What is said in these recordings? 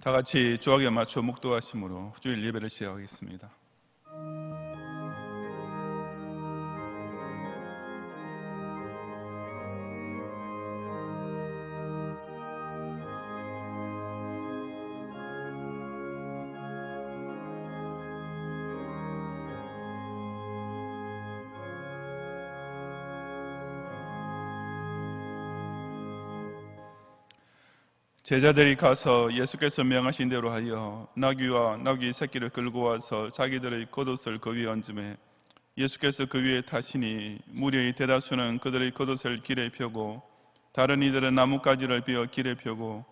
다 같이 조학에 맞춰 묵도하심으로 주일 예배를 시작하겠습니다. 제자들이 가서 예수께서 명하신 대로 하여 나귀와 나귀 새끼를 끌고 와서 자기들의 겉옷을 그 위에 얹음에 예수께서 그 위에 타시니 무리의 대다수는 그들의 겉옷을 길에 펴고 다른 이들은 나뭇가지를 베어 길에 펴고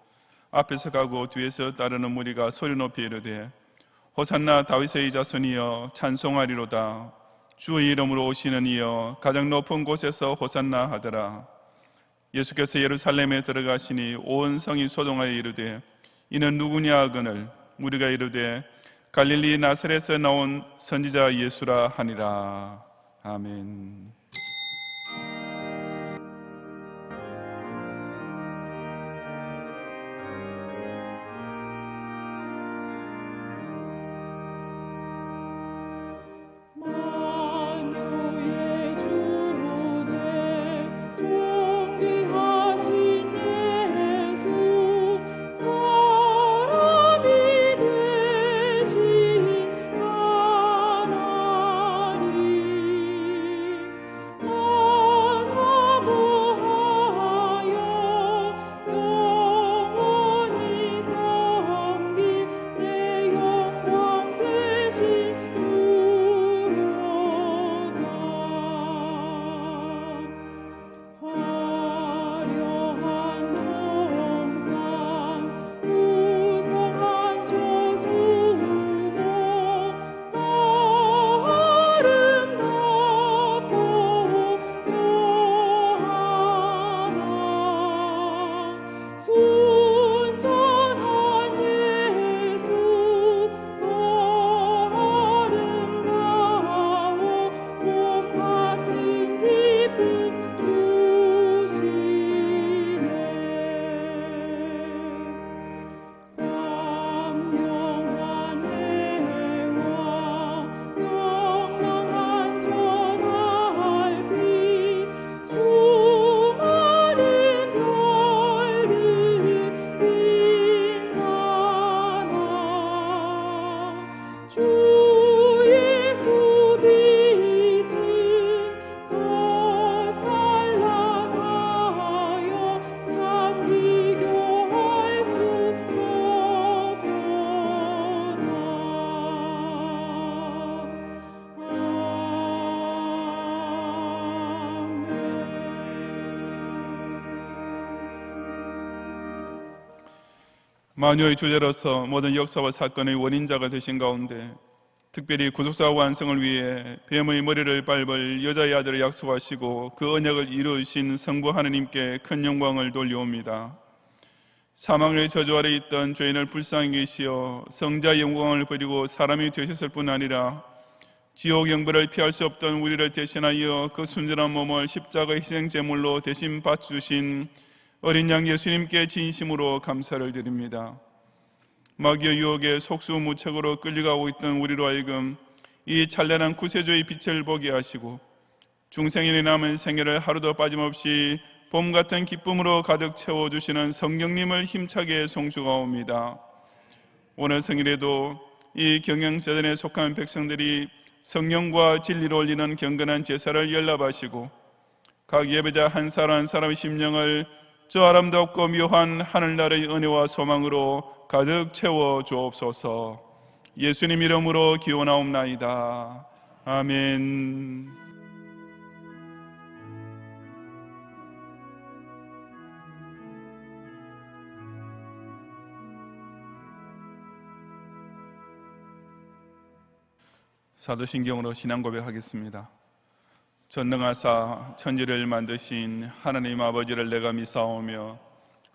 앞에서 가고 뒤에서 따르는 무리가 소리 높이 이르되 호산나 다윗의 자손이여 찬송하리로다. 주의 이름으로 오시는 이여 가장 높은 곳에서 호산나 하더라. 예수께서 예루살렘에 들어가시니 온 성이 소동하여 이르되 이는 누구냐 하거늘 무리가 이르되 갈릴리 나사렛에서 나온 선지자 예수라 하니라. 아멘. 만유의 주제로서 모든 역사와 사건의 원인자가 되신 가운데 특별히 구속사 완성을 위해 뱀의 머리를 밟을 여자의 아들을 약속하시고 그 언약을 이루신 성부 하느님께 큰 영광을 돌려옵니다. 사망의 저주 아래 있던 죄인을 불쌍히 계시어 성자의 영광을 버리고 사람이 되셨을 뿐 아니라 지옥 영벌을 피할 수 없던 우리를 대신하여 그 순전한 몸을 십자가의 희생 제물로 대신 바쳐주신 어린 양 예수님께 진심으로 감사를 드립니다. 마귀의 유혹에 속수무책으로 끌려가고 있던 우리로 하여금 이 찬란한 구세주의 빛을 보게 하시고 중생인의 남은 생애를 하루도 빠짐없이 봄 같은 기쁨으로 가득 채워주시는 성령님을 힘차게 송축하옵니다. 오늘 생일에도 이 경영재단에 속한 백성들이 성령과 진리로 올리는 경건한 제사를 연락하시고 각 예배자 한 사람 한 사람의 심령을 저 아름답고 묘한 하늘나라의 은혜와 소망으로 가득 채워 주옵소서. 예수님 이름으로 기원하옵나이다. 아멘. 사도신경으로 신앙 고백하겠습니다. 전능하사 천지를 만드신 하나님 아버지를 내가 믿사오며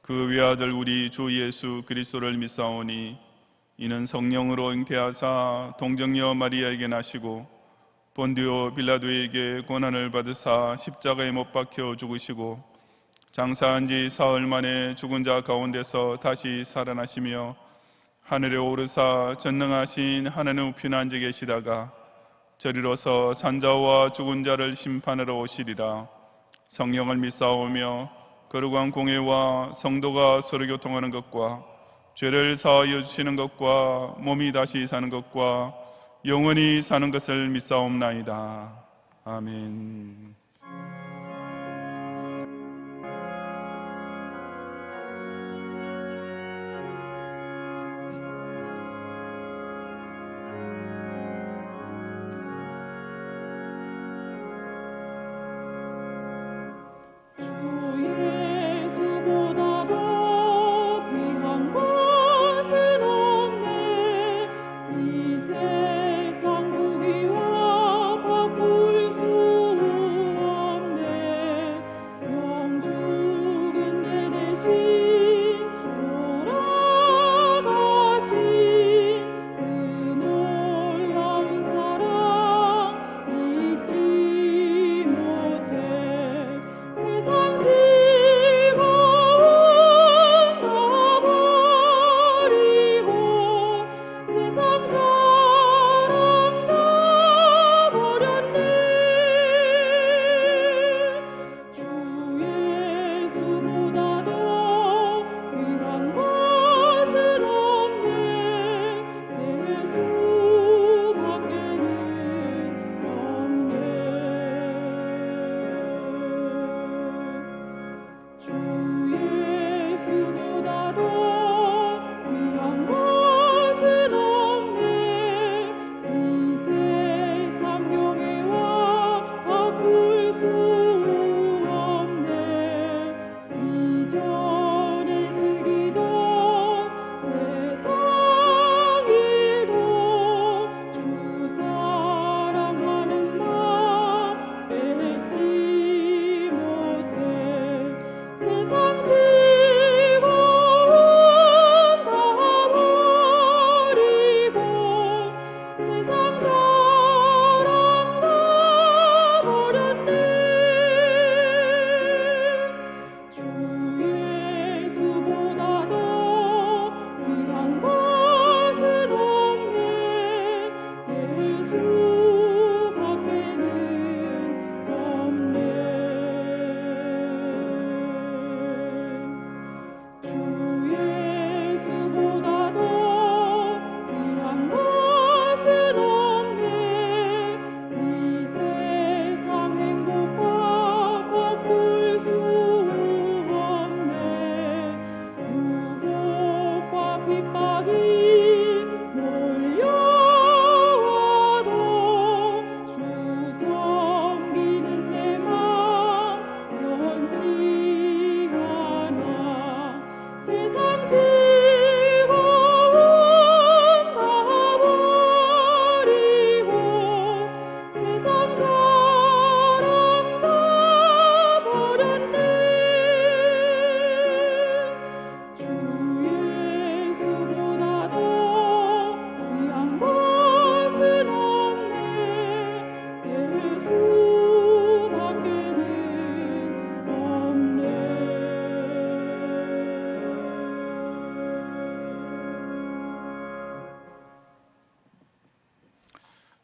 그 외아들 우리 주 예수 그리스도를 믿사오니 이는 성령으로 잉태하사 동정녀 마리아에게 나시고 본디오 빌라도에게 고난을 받으사 십자가에 못 박혀 죽으시고 장사한 지 사흘 만에 죽은 자 가운데서 다시 살아나시며 하늘에 오르사 전능하신 하나님 우편에 앉아 계시다가 저리로서 산자와 죽은 자를 심판하러 오시리라. 성령을 믿사오며 거룩한 공회와 성도가 서로 교통하는 것과 죄를 사하여 주시는 것과 몸이 다시 사는 것과 영원히 사는 것을 믿사옵나이다. 아멘.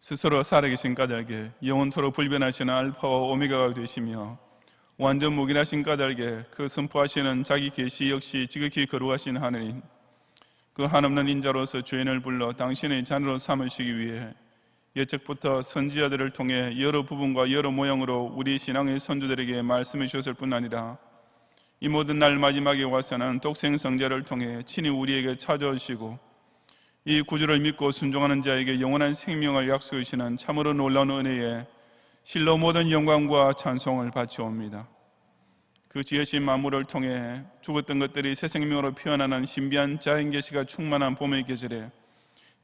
스스로 살아계신 까닭에 영원토록 불변하시는 알파와 오메가가 되시며 완전 무결하신 까닭에 그 선포하시는 자기 계시 역시 지극히 거룩하신 하느님, 그 한없는 인자로서 죄인을 불러 당신의 자녀로 삼으시기 위해 예적부터 선지자들을 통해 여러 부분과 여러 모양으로 우리 신앙의 선조들에게 말씀해 주셨을 뿐 아니라 이 모든 날 마지막에 와서는 독생 성자를 통해 친히 우리에게 찾아오시고 이 구주를 믿고 순종하는 자에게 영원한 생명을 약속해 주시는 참으로 놀라운 은혜에 실로 모든 영광과 찬송을 바치옵니다. 그 지으신 만물을 통해 죽었던 것들이 새 생명으로 피어나는 신비한 자연 계시가 충만한 봄의 계절에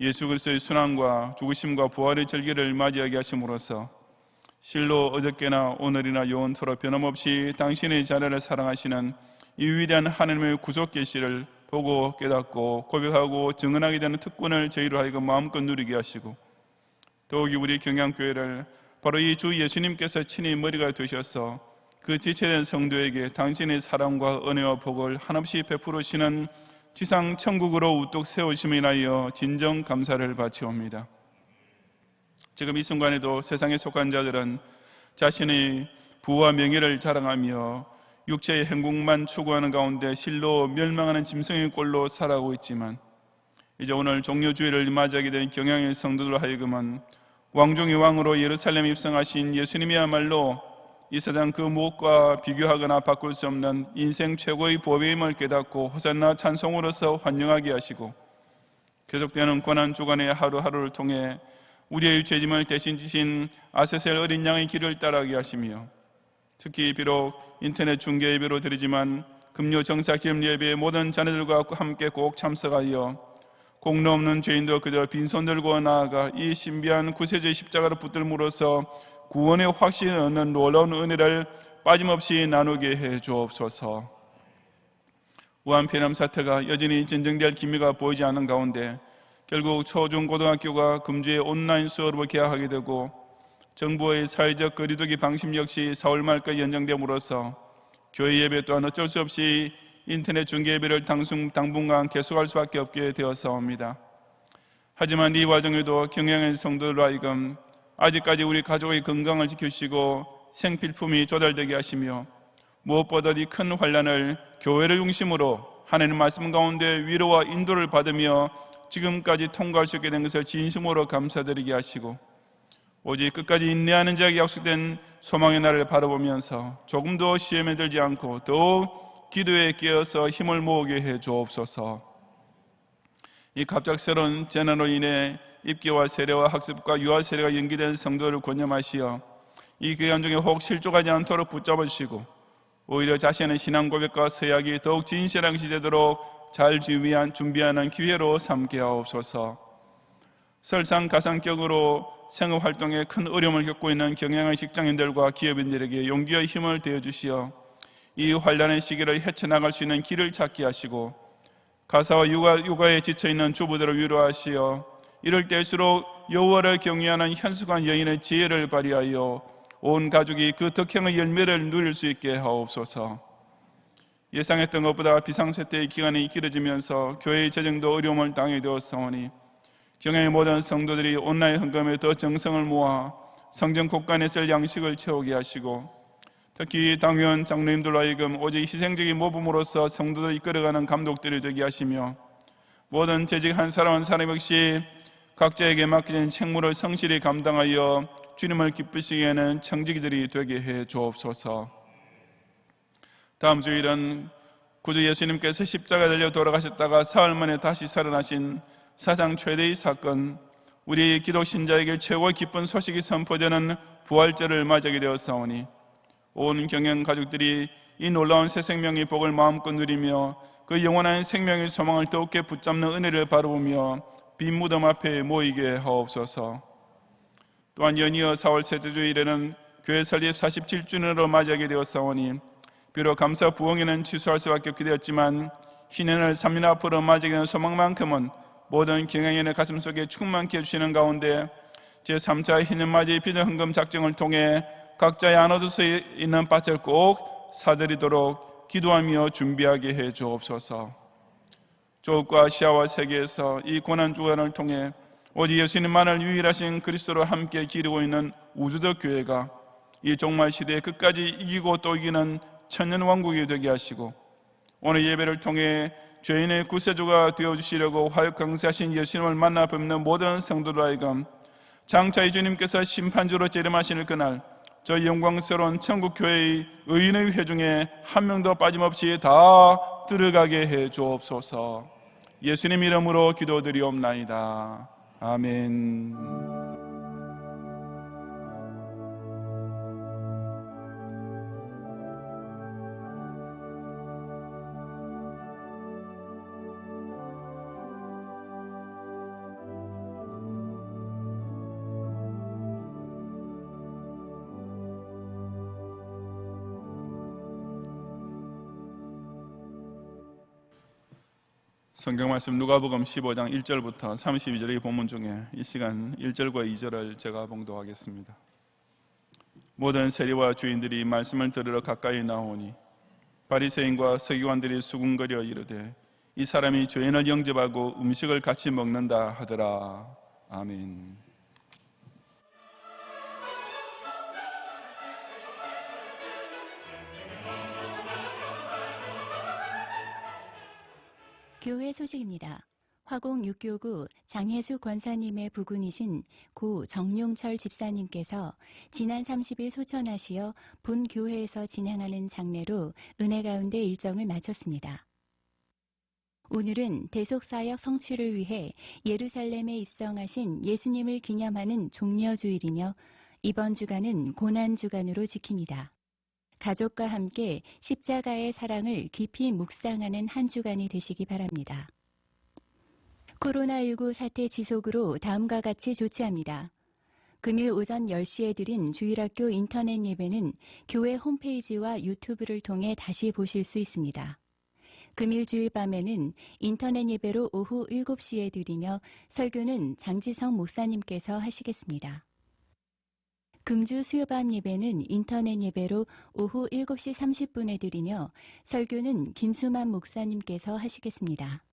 예수 그리스도의 순환과 죽으심과 부활의 절기를 맞이하게 하심으로써 실로 어저께나 오늘이나 영원토록 변함없이 당신의 자녀를 사랑하시는 이 위대한 하나님의 구속 계시를 보고 깨닫고 고백하고 증언하게 되는 특권을 저희로 하여금 마음껏 누리게 하시고, 더욱이 우리 경양교회를 바로 이 주 예수님께서 친히 머리가 되셔서 그 지체된 성도에게 당신의 사랑과 은혜와 복을 한없이 베풀으시는 지상 천국으로 우뚝 세우심을 인하여 진정 감사를 바치옵니다. 지금 이 순간에도 세상에 속한 자들은 자신의 부와 명예를 자랑하며 육체의 행복만 추구하는 가운데 실로 멸망하는 짐승의 꼴로 살아가고 있지만, 이제 오늘 종료주일을 맞이하게 된 경양의 성도들 하여금은 왕중의 왕으로 예루살렘에 입성하신 예수님이야말로 이 세상 그 무엇과 비교하거나 바꿀 수 없는 인생 최고의 보배임을 깨닫고 호산나 찬송으로서 환영하게 하시고, 계속되는 고난 주간의 하루하루를 통해 우리의 죄짐을 대신 지신 아세셀 어린 양의 길을 따라가게 하시며, 특히 비록 인터넷 중계 예배로 드리지만 금요 정사 기념 예배에 모든 자녀들과 함께 꼭 참석하여 공로 없는 죄인도 그저 빈손 들고 나아가 이 신비한 구세주의 십자가를 붙들므로써 구원의 확신을 얻는 놀라운 은혜를 빠짐없이 나누게 해 주옵소서. 우한 폐렴 사태가 여전히 진정될 기미가 보이지 않는 가운데 결국 초중고등학교가 금주의 온라인 수업으로 개학하게 되고, 정부의 사회적 거리두기 방침 역시 4월 말까지 연장됨으로써 교회 예배 또한 어쩔 수 없이 인터넷 중계 예배를 당분간 계속할 수밖에 없게 되었사옵니다. 하지만 이 와중에도 경양의 성도들 하여금 아직까지 우리 가족의 건강을 지키시고 생필품이 조달되게 하시며, 무엇보다 이 큰 환난을 교회를 중심으로 하나님 말씀 가운데 위로와 인도를 받으며 지금까지 통과할 수 있게 된 것을 진심으로 감사드리게 하시고, 오직 끝까지 인내하는 자에게 약속된 소망의 날을 바라보면서 조금 더 시험에 들지 않고 더욱 기도에 깨어서 힘을 모으게 해 주옵소서. 이 갑작스러운 재난으로 인해 입교와 세례와 학습과 유아 세례가 연기된 성도를 권념하시어 이 기간 중에 혹 실족하지 않도록 붙잡으시고, 오히려 자신의 신앙 고백과 서약이 더욱 진실한 것이 되도록 잘 준비하는 기회로 삼게 하옵소서. 설상가상격으로 생업활동에 큰 어려움을 겪고 있는 경영의 직장인들과 기업인들에게 용기와 힘을 되어주시어 이 환난의 시기를 헤쳐나갈 수 있는 길을 찾게 하시고, 가사와 육아에 지쳐있는 주부들을 위로하시어 이럴 때일수록 여호와를 경외하는 현숙한 여인의 지혜를 발휘하여 온 가족이 그 덕행의 열매를 누릴 수 있게 하옵소서. 예상했던 것보다 비상사태의 기간이 길어지면서 교회의 재정도 어려움을 당하게 되었사오니, 경영의 모든 성도들이 온라인 헌금에 더 정성을 모아 성전 곳간에 쓸 양식을 채우게 하시고, 특히 당회원 장로님들로 하여금 오직 희생적인 모범으로서 성도들을 이끌어가는 감독들이 되게 하시며, 모든 재직 한 사람 한 사람 역시 각자에게 맡겨진 책무를 성실히 감당하여 주님을 기쁘시게 하는 청지기들이 되게 해 주옵소서. 다음 주일은 구주 예수님께서 십자가에 달려 돌아가셨다가 사흘 만에 다시 살아나신 사상 최대의 사건, 우리 기독 신자에게 최고의 기쁜 소식이 선포되는 부활절을 맞이하게 되었사오니, 온 경영 가족들이 이 놀라운 새 생명의 복을 마음껏 누리며 그 영원한 생명의 소망을 더욱게 붙잡는 은혜를 바라보며 빈 무덤 앞에 모이게 하옵소서. 또한 연이어 4월 셋째 주일에는 교회 설립 47주년으로 맞이하게 되었사오니, 비록 감사 부흥회는 취소할 수밖에 없게 되었지만 희년을 3년 앞으로 맞이하게 되는 소망만큼은 모든 경영인의 가슴 속에 충만케 해주시는 가운데 제3차 희년맞이 비전헌금 작정을 통해 각자의 안아둘 수 있는 밭을 꼭 사드리도록 기도하며 준비하게 해 주옵소서. 조국과 시야와 세계에서 이 고난주간을 통해 오직 예수님만을 유일하신 그리스도로 함께 기르고 있는 우주적 교회가 이 종말 시대에 끝까지 이기고 또 이기는 천년왕국이 되게 하시고, 오늘 예배를 통해 죄인의 구세주가 되어주시려고 화역 강세하신 예수님을 만나 뵙는 모든 성도들 하여금 장차 주님께서 심판주로 재림하시는 그날 저 영광스러운 천국교회의 의인의 회중에 한 명도 빠짐없이 다 들어가게 해 주옵소서. 예수님 이름으로 기도드리옵나이다. 아멘. 성경 말씀 누가복음 15장 1절부터 32절의 본문 중에 이 시간 1절과 2절을 제가 봉독하겠습니다. 모든 세리와 주인들이 말씀을 들으러 가까이 나오니 바리새인과 서기관들이 수군거려 이르되 이 사람이 죄인을 영접하고 음식을 같이 먹는다 하더라. 아멘. 교회 소식입니다. 화곡 육교구 장혜수 권사님의 부군이신 고 정용철 집사님께서 지난 30일 소천하시어 본 교회에서 진행하는 장례로 은혜 가운데 일정을 마쳤습니다. 오늘은 대속사역 성취를 위해 예루살렘에 입성하신 예수님을 기념하는 종려주일이며 이번 주간은 고난주간으로 지킵니다. 가족과 함께 십자가의 사랑을 깊이 묵상하는 한 주간이 되시기 바랍니다. 코로나19 사태 지속으로 다음과 같이 조치합니다. 금일 오전 10시에 드린 주일학교 인터넷 예배는 교회 홈페이지와 유튜브를 통해 다시 보실 수 있습니다. 금일 주일 밤에는 인터넷 예배로 오후 7시에 드리며 설교는 장지성 목사님께서 하시겠습니다. 금주 수요밤 예배는 인터넷 예배로 오후 7시 30분에 드리며 설교는 김수만 목사님께서 하시겠습니다.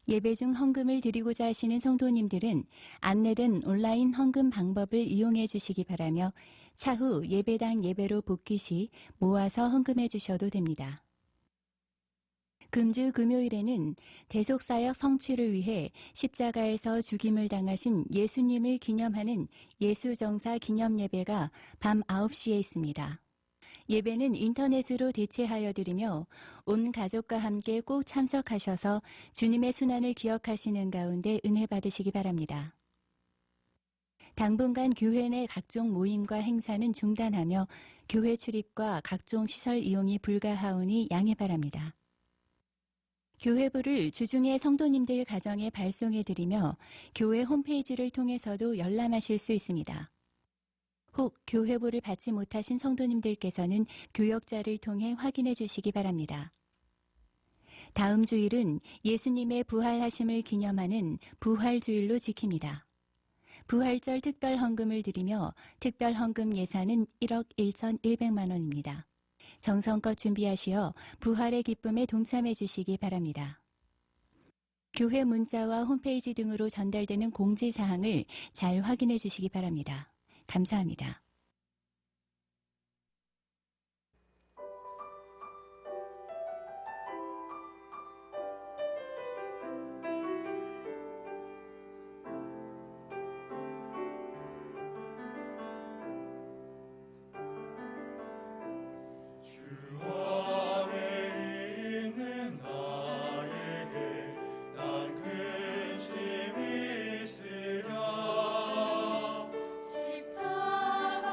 예배 중 헌금을 드리고자 하시는 성도님들은 안내된 온라인 헌금 방법을 이용해 주시기 바라며 차후 예배당 예배로 복귀 시 모아서 헌금해 주셔도 됩니다. 금주 금요일에는 대속사역 성취를 위해 십자가에서 죽임을 당하신 예수님을 기념하는 예수정사 기념예배가 밤 9시에 있습니다. 예배는 인터넷으로 대체하여 드리며 온 가족과 함께 꼭 참석하셔서 주님의 순환을 기억하시는 가운데 은혜 받으시기 바랍니다. 당분간 교회 내 각종 모임과 행사는 중단하며 교회 출입과 각종 시설 이용이 불가하오니 양해 바랍니다. 교회부를 주중에 성도님들 가정에 발송해 드리며 교회 홈페이지를 통해서도 열람하실 수 있습니다. 혹 교회부를 받지 못하신 성도님들께서는 교역자를 통해 확인해 주시기 바랍니다. 다음 주일은 예수님의 부활하심을 기념하는 부활주일로 지킵니다. 부활절 특별 헌금을 드리며 특별 헌금 예산은 1억 1,100만 원입니다. 정성껏 준비하시어 부활의 기쁨에 동참해 주시기 바랍니다. 교회 문자와 홈페이지 등으로 전달되는 공지사항을 잘 확인해 주시기 바랍니다. 감사합니다. 십자가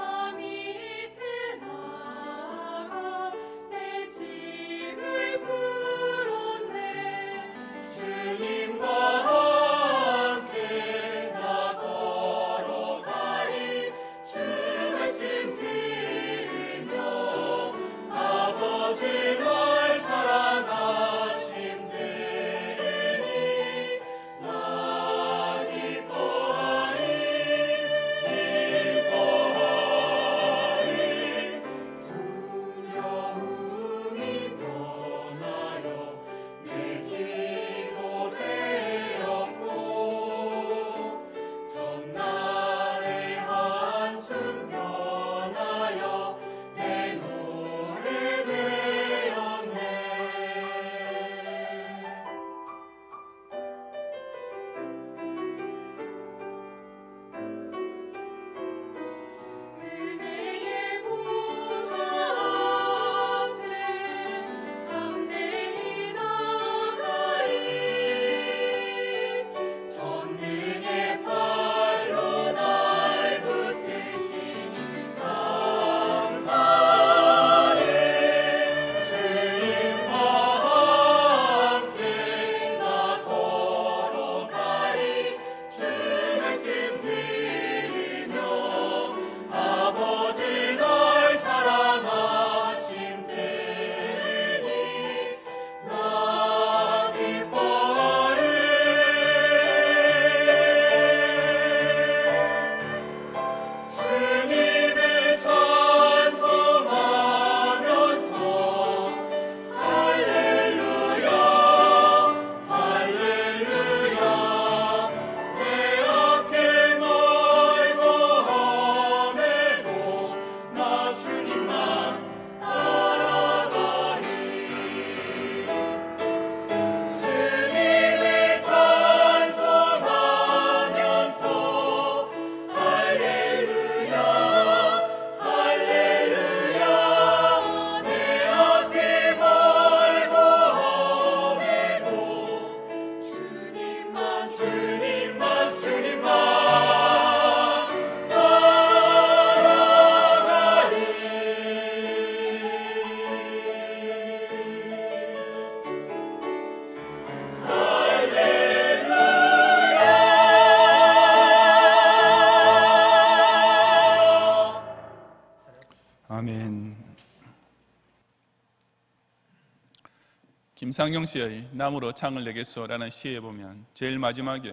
김상경 씨의 나무로 창을 내겠소라는 시에 보면 제일 마지막에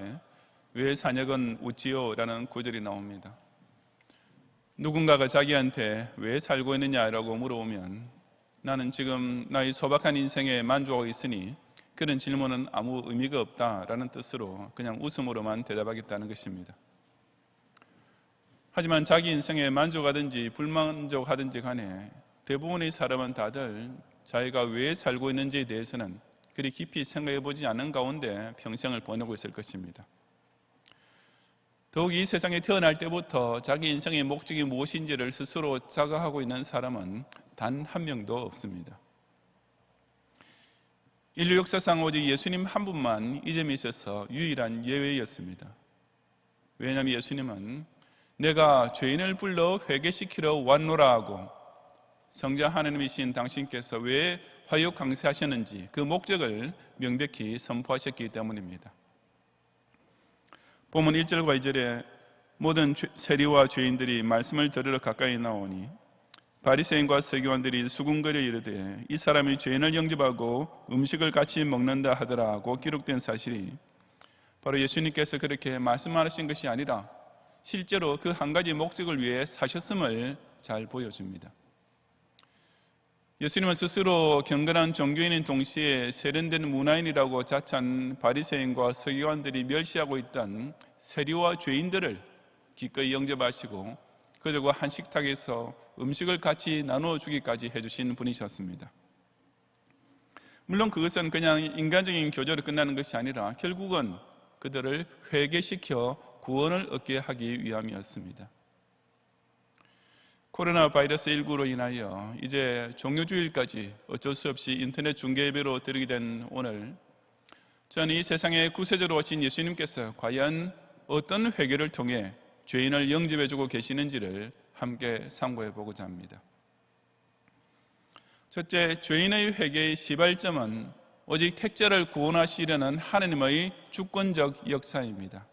왜 사녁은 웃지요? 라는 구절이 나옵니다. 누군가가 자기한테 왜 살고 있느냐라고 물어보면 나는 지금 나의 소박한 인생에 만족하고 있으니 그런 질문은 아무 의미가 없다라는 뜻으로 그냥 웃음으로만 대답하겠다는 것입니다. 하지만 자기 인생에 만족하든지 불만족하든지 간에 대부분의 사람은 다들 자기가 왜 살고 있는지에 대해서는 그리 깊이 생각해 보지 않는 가운데 평생을 보내고 있을 것입니다. 더욱 이 세상에 태어날 때부터 자기 인생의 목적이 무엇인지를 스스로 자각하고 있는 사람은 단 한 명도 없습니다. 인류 역사상 오직 예수님 한 분만 이 점에 있어서 유일한 예외였습니다. 왜냐하면 예수님은 내가 죄인을 불러 회개시키러 왔노라 하고 성자 하나님이신 당신께서 왜 화육 강세하셨는지 그 목적을 명백히 선포하셨기 때문입니다. 본문 1절과 2절에 모든 세리와 죄인들이 말씀을 들으러 가까이 나오니 바리새인과 서기관들이 수군거려 이르되 이 사람이 죄인을 영접하고 음식을 같이 먹는다 하더라 하고 기록된 사실이 바로 예수님께서 그렇게 말씀하신 것이 아니라 실제로 그 한 가지 목적을 위해 사셨음을 잘 보여줍니다. 예수님은 스스로 경건한 종교인인 동시에 세련된 문화인이라고 자찬 바리새인과 서기관들이 멸시하고 있던 세리와 죄인들을 기꺼이 영접하시고 그들과 한 식탁에서 음식을 같이 나누어 주기까지 해주신 분이셨습니다. 물론 그것은 그냥 인간적인 교제로 끝나는 것이 아니라 결국은 그들을 회개시켜 구원을 얻게 하기 위함이었습니다. 코로나 바이러스 19로 인하여 이제 종료주일까지 어쩔 수 없이 인터넷 중계 예배로 드리게 된 오늘, 저는 이 세상에 구세주로 오신 예수님께서 과연 어떤 회개를 통해 죄인을 영접해주고 계시는지를 함께 상고해 보고자 합니다. 첫째, 죄인의 회개의 시발점은 오직 택자를 구원하시려는 하나님의 주권적 역사입니다.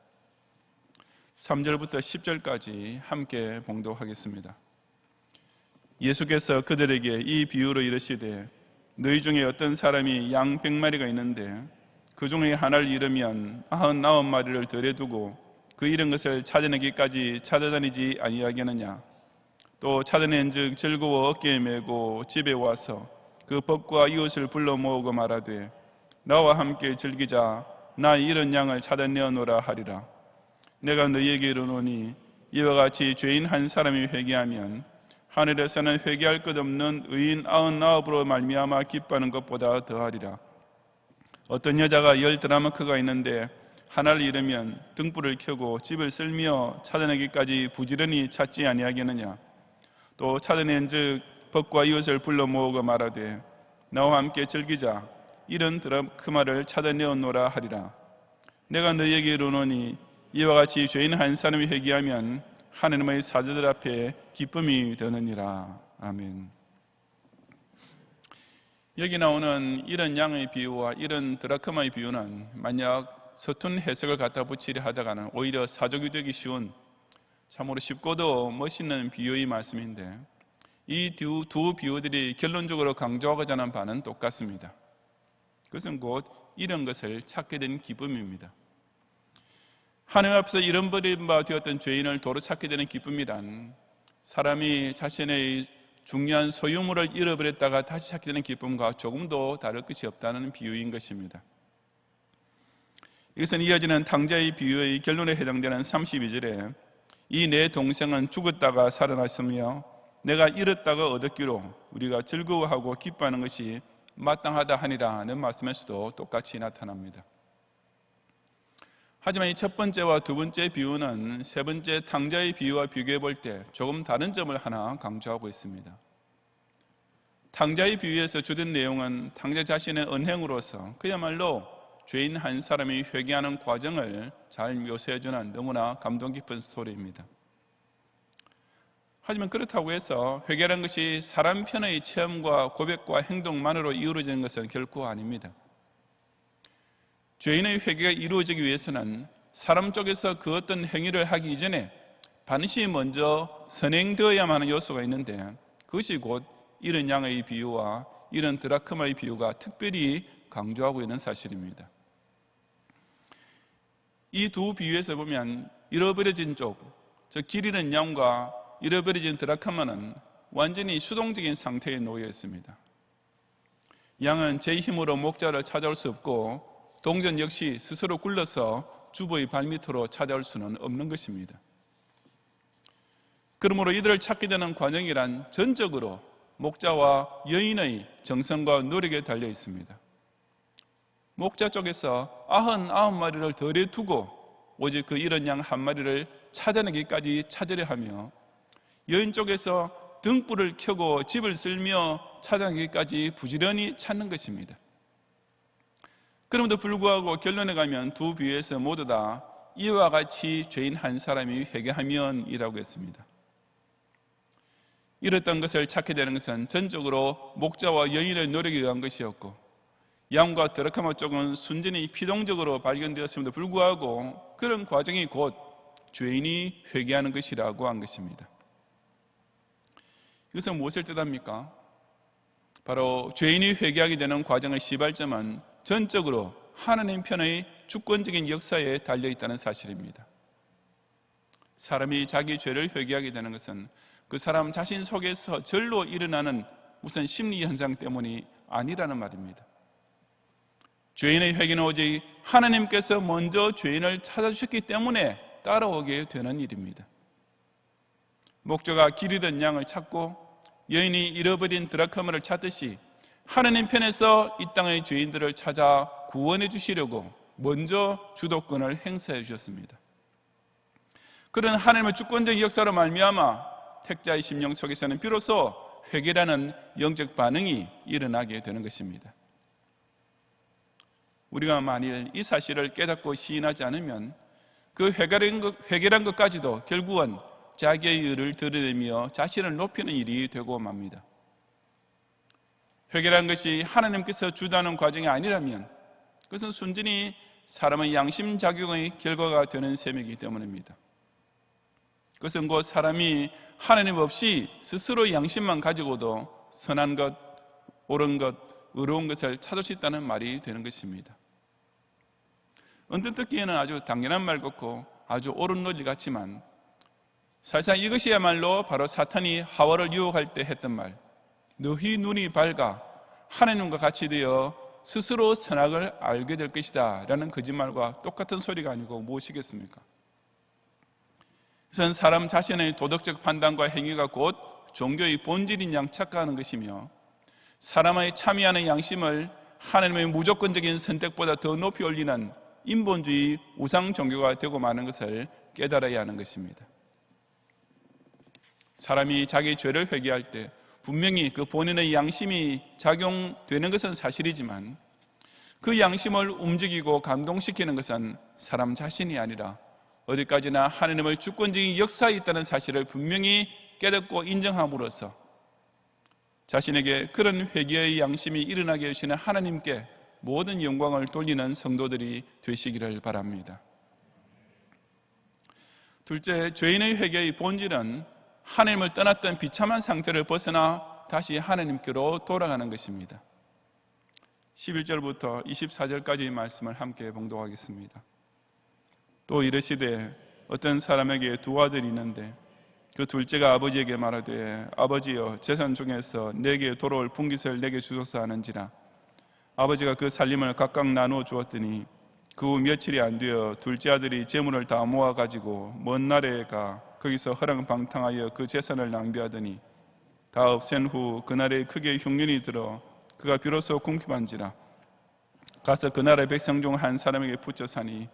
3절부터 10절까지 함께 봉독하겠습니다. 예수께서 그들에게 이 비유로 이르시되 너희 중에 어떤 사람이 양 100마리가 있는데 그 중에 하나를 잃으면 99마리를 들에 두고 그 잃은 것을 찾아내기까지 찾아다니지 아니하겠느냐. 또 찾아낸즉 즐거워 어깨에 메고 집에 와서 그 벗과 이웃을 불러 모으고 말하되 나와 함께 즐기자. 나 잃은 양을 찾아내어노라 하리라. 내가 너희에게 이르노니 이와 같이 죄인 한 사람이 회개하면 하늘에서는 회개할 것 없는 의인 99으로 말미암아 기뻐하는 것보다 더하리라. 어떤 여자가 10드라마크가 있는데 하나를 잃으면 등불을 켜고 집을 쓸며 찾아내기까지 부지런히 찾지 아니하겠느냐. 또 찾아낸즉 벗과 이웃을 불러 모으고 말하되 나와 함께 즐기자. 이런 드라크마를 찾아내었노라 하리라. 내가 너희에게 이르노니 이와 같이 죄인 한 사람이 회개하면 하나님의 사자들 앞에 기쁨이 되느니라. 아멘. 여기 나오는 이런 양의 비유와 이런 드라크마의 비유는 만약 서툰 해석을 갖다 붙이려 하다가는 오히려 사족이 되기 쉬운 참으로 쉽고도 멋있는 비유의 말씀인데 이 두 비유들이 결론적으로 강조하고자 하는 바는 똑같습니다. 그것은 곧 잃은 것을 찾게 된 기쁨입니다. 하나님 앞에서 잃어버린 바 되었던 죄인을 도로 찾게 되는 기쁨이란 사람이 자신의 중요한 소유물을 잃어버렸다가 다시 찾게 되는 기쁨과 조금도 다를 것이 없다는 비유인 것입니다. 이것은 이어지는 탕자의 비유의 결론에 해당되는 32절에 이 내 동생은 죽었다가 살아났으며 내가 잃었다가 얻었기로 우리가 즐거워하고 기뻐하는 것이 마땅하다 하니라는 말씀에서도 똑같이 나타납니다. 하지만 이 첫 번째와 두 번째 비유는 세 번째 탕자의 비유와 비교해 볼 때 조금 다른 점을 하나 강조하고 있습니다. 탕자의 비유에서 주된 내용은 탕자 자신의 언행으로서 그야말로 죄인 한 사람이 회개하는 과정을 잘 묘사해주는 너무나 감동 깊은 스토리입니다. 하지만 그렇다고 해서 회개라는 것이 사람 편의 체험과 고백과 행동만으로 이루어지는 것은 결코 아닙니다. 죄인의 회개가 이루어지기 위해서는 사람 쪽에서 그 어떤 행위를 하기 이전에 반드시 먼저 선행되어야만 하는 요소가 있는데 그것이 곧 이런 양의 비유와 이런 드라크마의 비유가 특별히 강조하고 있는 사실입니다. 이 두 비유에서 보면 잃어버려진 쪽, 즉 길 잃은 양과 잃어버려진 드라크마는 완전히 수동적인 상태에 놓여 있습니다. 양은 제 힘으로 목자를 찾아올 수 없고 동전 역시 스스로 굴러서 주부의 발밑으로 찾아올 수는 없는 것입니다. 그러므로 이들을 찾게 되는 과정이란 전적으로 목자와 여인의 정성과 노력에 달려 있습니다. 목자 쪽에서 99마리를 덜에 두고 오직 그 잃은 양 한 마리를 찾아내기까지 찾으려 하며, 여인 쪽에서 등불을 켜고 집을 쓸며 찾아내기까지 부지런히 찾는 것입니다. 그럼에도 불구하고 결론에 가면 두 비유에서 모두 다 이와 같이 죄인 한 사람이 회개하면이라고 했습니다. 잃었던 것을 찾게 되는 것은 전적으로 목자와 여인의 노력에 의한 것이었고, 양과 드라크마 쪽은 순전히 피동적으로 발견되었음에도 불구하고 그런 과정이 곧 죄인이 회개하는 것이라고 한 것입니다. 이것은 무엇을 뜻합니까? 바로 죄인이 회개하게 되는 과정의 시발점은 전적으로 하나님 편의 주권적인 역사에 달려있다는 사실입니다. 사람이 자기 죄를 회개하게 되는 것은 그 사람 자신 속에서 절로 일어나는 무슨 심리 현상 때문이 아니라는 말입니다. 죄인의 회개는 오직 하나님께서 먼저 죄인을 찾아주셨기 때문에 따라오게 되는 일입니다. 목자가 길 잃은 양을 찾고 여인이 잃어버린 드라크마를 찾듯이 하나님 편에서 이 땅의 죄인들을 찾아 구원해 주시려고 먼저 주도권을 행사해 주셨습니다. 그런 하나님의 주권적 역사로 말미암아 택자의 심령 속에서는 비로소 회개라는 영적 반응이 일어나게 되는 것입니다. 우리가 만일 이 사실을 깨닫고 시인하지 않으면 그 회개란 것까지도 결국은 자기의 의를 드러내며 자신을 높이는 일이 되고 맙니다. 회개란 것이 하나님께서 주도하는 과정이 아니라면 그것은 순전히 사람의 양심 작용의 결과가 되는 셈이기 때문입니다. 그것은 곧 사람이 하나님 없이 스스로 양심만 가지고도 선한 것, 옳은 것, 의로운 것을 찾을 수 있다는 말이 되는 것입니다. 언뜻 듣기에는 아주 당연한 말 같고 아주 옳은 논리 같지만 사실상 이것이야말로 바로 사탄이 하와를 유혹할 때 했던 말, 너희 눈이 밝아 하나님과 같이 되어 스스로 선악을 알게 될 것이다 라는 거짓말과 똑같은 소리가 아니고 무엇이겠습니까? 그것은 사람 자신의 도덕적 판단과 행위가 곧 종교의 본질인 양 착각하는 것이며, 사람의 참여하는 양심을 하나님의 무조건적인 선택보다 더 높이 올리는 인본주의 우상 종교가 되고 마는 것을 깨달아야 하는 것입니다. 사람이 자기 죄를 회개할 때 분명히 그 본인의 양심이 작용되는 것은 사실이지만 그 양심을 움직이고 감동시키는 것은 사람 자신이 아니라 어디까지나 하나님의 주권적인 역사에 있다는 사실을 분명히 깨닫고 인정함으로써 자신에게 그런 회개의 양심이 일어나게 하시는 하나님께 모든 영광을 돌리는 성도들이 되시기를 바랍니다. 둘째, 죄인의 회개의 본질은 하나님을 떠났던 비참한 상태를 벗어나 다시 하나님께로 돌아가는 것입니다. 11절부터 24절까지의 말씀을 함께 봉독하겠습니다. 또 이르시되 어떤 사람에게 두 아들이 있는데 그 둘째가 아버지에게 말하되 아버지여 재산 중에서 내게 돌아올 분깃을 내게 주소서 하는지라. 아버지가 그 살림을 각각 나누어 주었더니 그 후 며칠이 안 되어 둘째 아들이 재물을 다 모아가지고 먼 나라에 가 거기서 허랑방탕하여 그 재산을 낭비하더니 다 없앤 후 그 나라에 크게 흉년이 들어 그가 비로소 궁핍한지라. 가서 그 나라의 백성 중 한 사람에게 붙여 사니